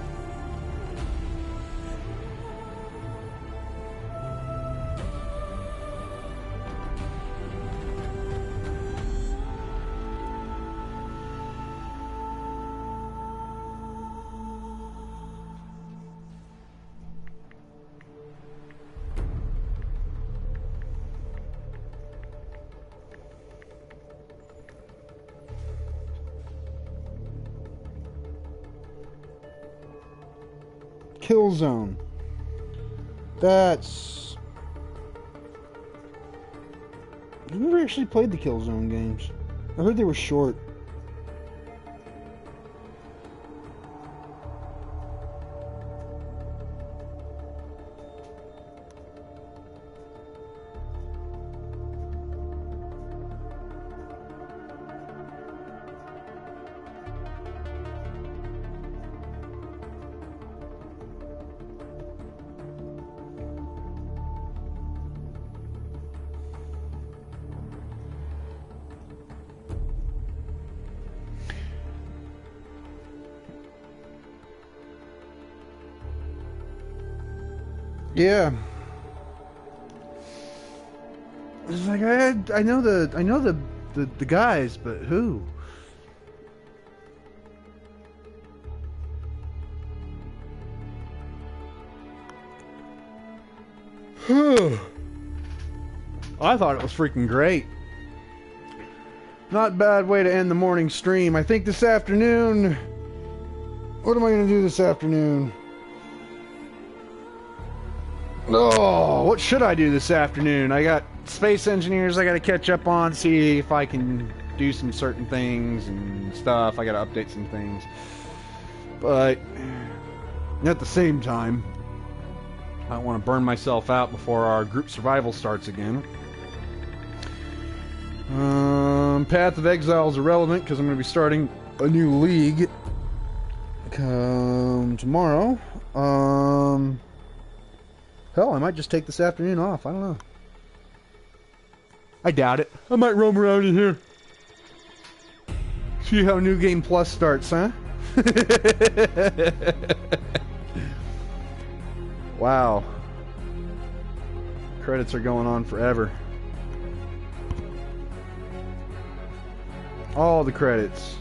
Kill Zone. That's... I've never actually played the Kill Zone games. I heard they were short. Yeah. It's like I know the guys, but who? I thought it was freaking great. Not a bad way to end the morning stream. I think this afternoon... What am I going to do this afternoon? Oh, what should I do this afternoon? I got Space Engineers I got to catch up on, see if I can do some certain things and stuff. I got to update some things. But at the same time, I don't want to burn myself out before our group survival starts again. Path of Exile is irrelevant because I'm going to be starting a new league tomorrow. Hell, I might just take this afternoon off. I don't know. I doubt it. I might roam around in here. See how New Game Plus starts, huh? Wow. Credits are going on forever. All the credits.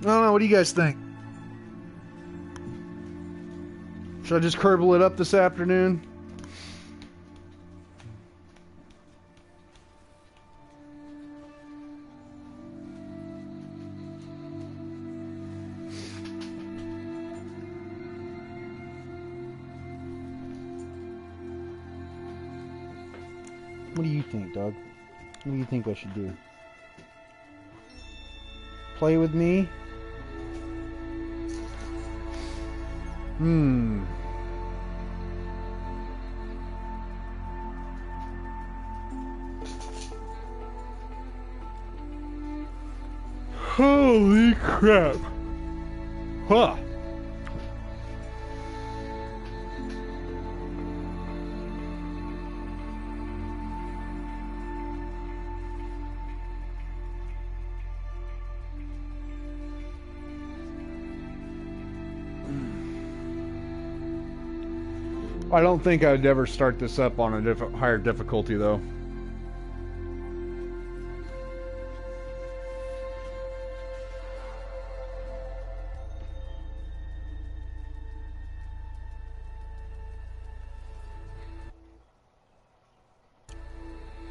I don't know. What do you guys think? Should I just curble it up this afternoon? What do you think, Doug? What do you think I should do? Play with me? Holy crap. Huh. I don't think I'd ever start this up on a higher difficulty, though.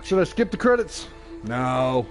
Should I skip the credits? No.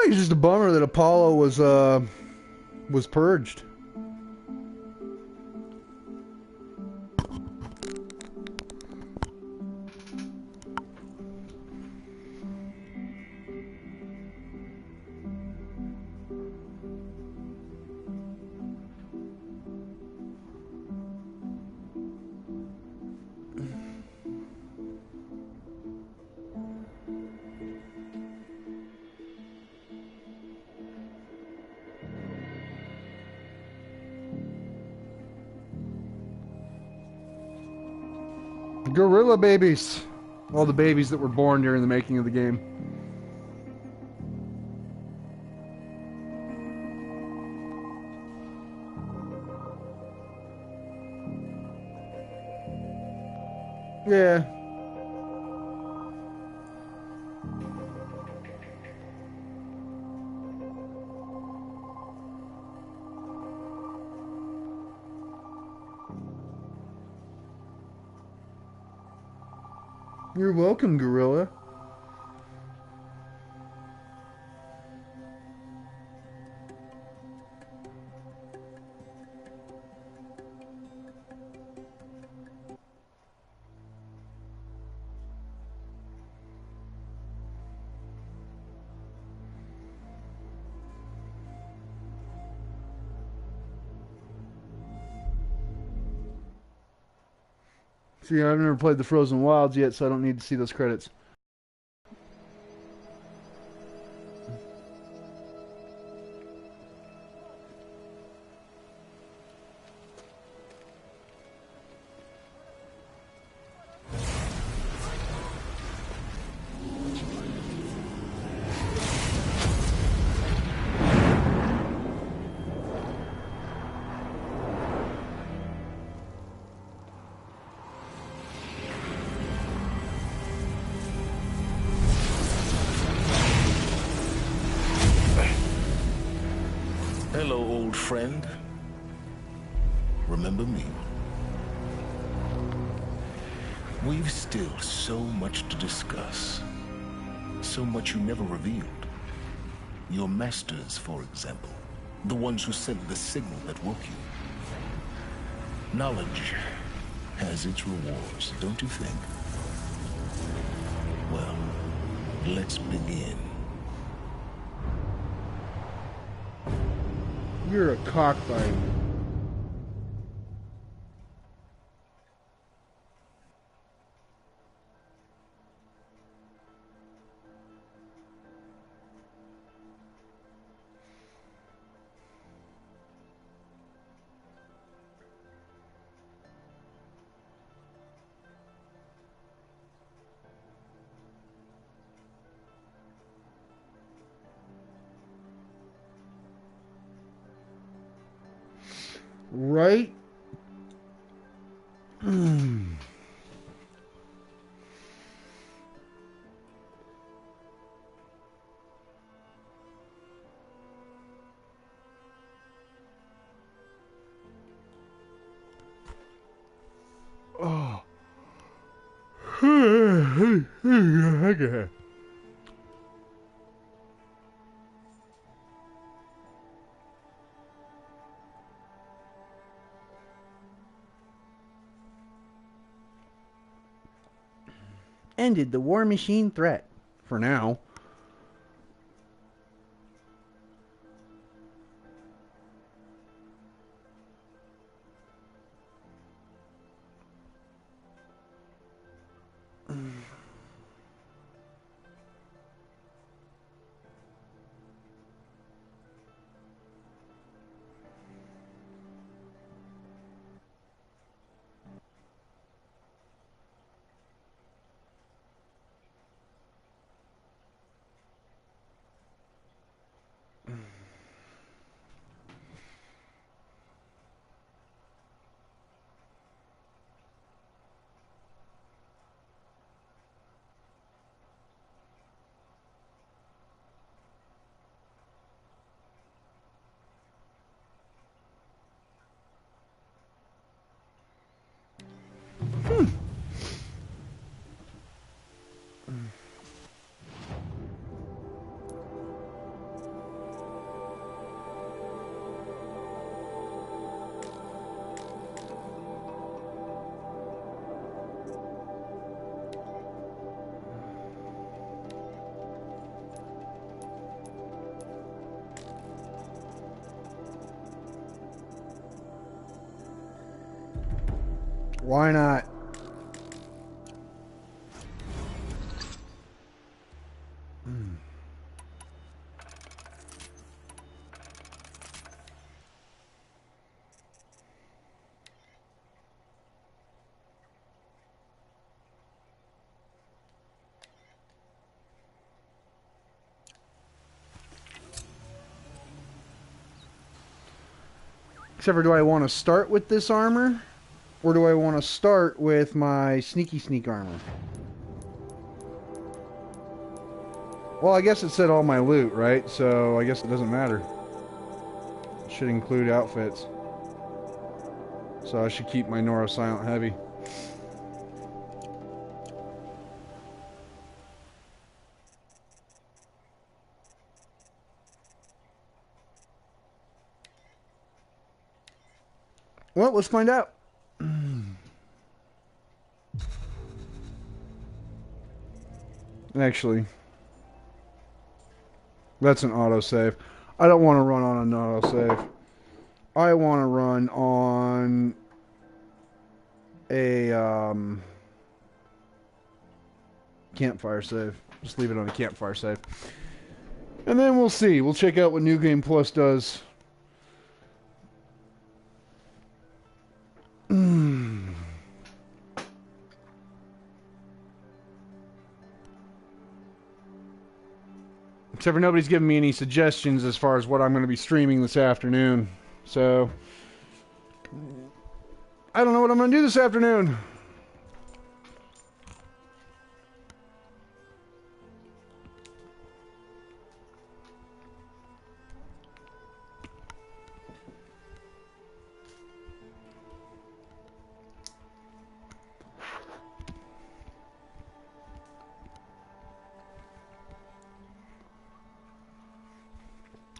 it's just a bummer that Apollo was purged. Gorilla babies. All the babies that were born during the making of the game. Yeah. You're welcome, Gorilla. See, I've never played the Frozen Wilds yet, so I don't need to see those credits. Hello, old friend. Remember me? We've still so much to discuss. So much you never revealed. Your masters, for example. The ones who sent the signal that woke you. Knowledge has its rewards, don't you think? Well, let's begin. You're a cockfight. Right? Oh. Okay. Ended the war machine threat. For now. Why not? Except for, do I want to start with this armor? Or do I want to start with my sneaky sneak armor? Well, I guess it said all my loot, right? So I guess it doesn't matter. It should include outfits. So I should keep my Nora Silent Heavy. Well, let's find out. Actually, that's an autosave. I don't want to run on an autosave. I want to run on a campfire save. Just leave it on a campfire save. And then we'll see. We'll check out what New Game Plus does. Except for nobody's giving me any suggestions as far as what I'm going to be streaming this afternoon. So, I don't know what I'm going to do this afternoon.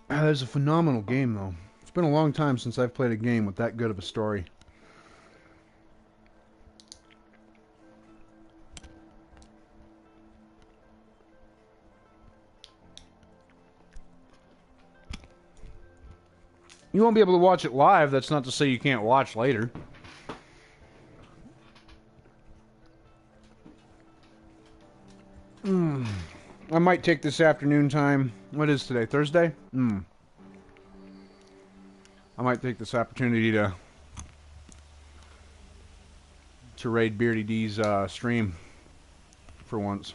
That is a phenomenal game, though. It's been a long time since I've played a game with that good of a story. You won't be able to watch it live. That's not to say you can't watch later. I might take this afternoon time. What is today? Thursday? I might take this opportunity to raid Beardy D's stream for once.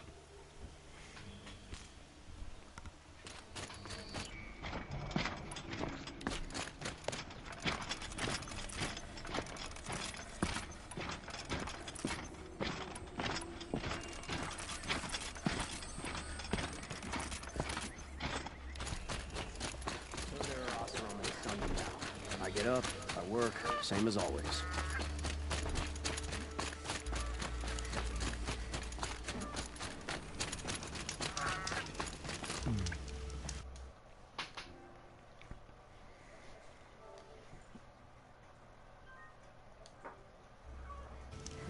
Same as always.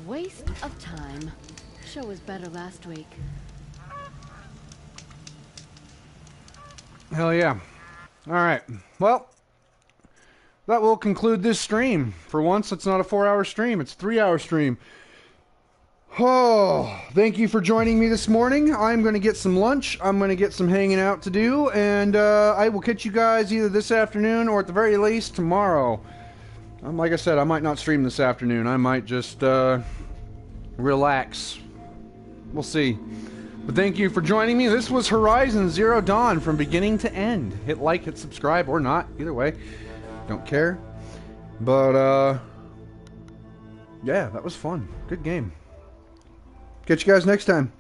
Waste of time. Show was better last week. Hell yeah. Alright. Well, that will conclude this stream. For once, it's not a 4-hour stream. It's a 3-hour stream. Oh, thank you for joining me this morning. I'm going to get some lunch. I'm going to get some hanging out to do. And I will catch you guys either this afternoon or at the very least tomorrow. Like I said, I might not stream this afternoon. I might just relax. We'll see. But thank you for joining me. This was Horizon Zero Dawn from beginning to end. Hit like, hit subscribe, or not. Either way. Don't care. But, yeah, that was fun. Good game. Catch you guys next time.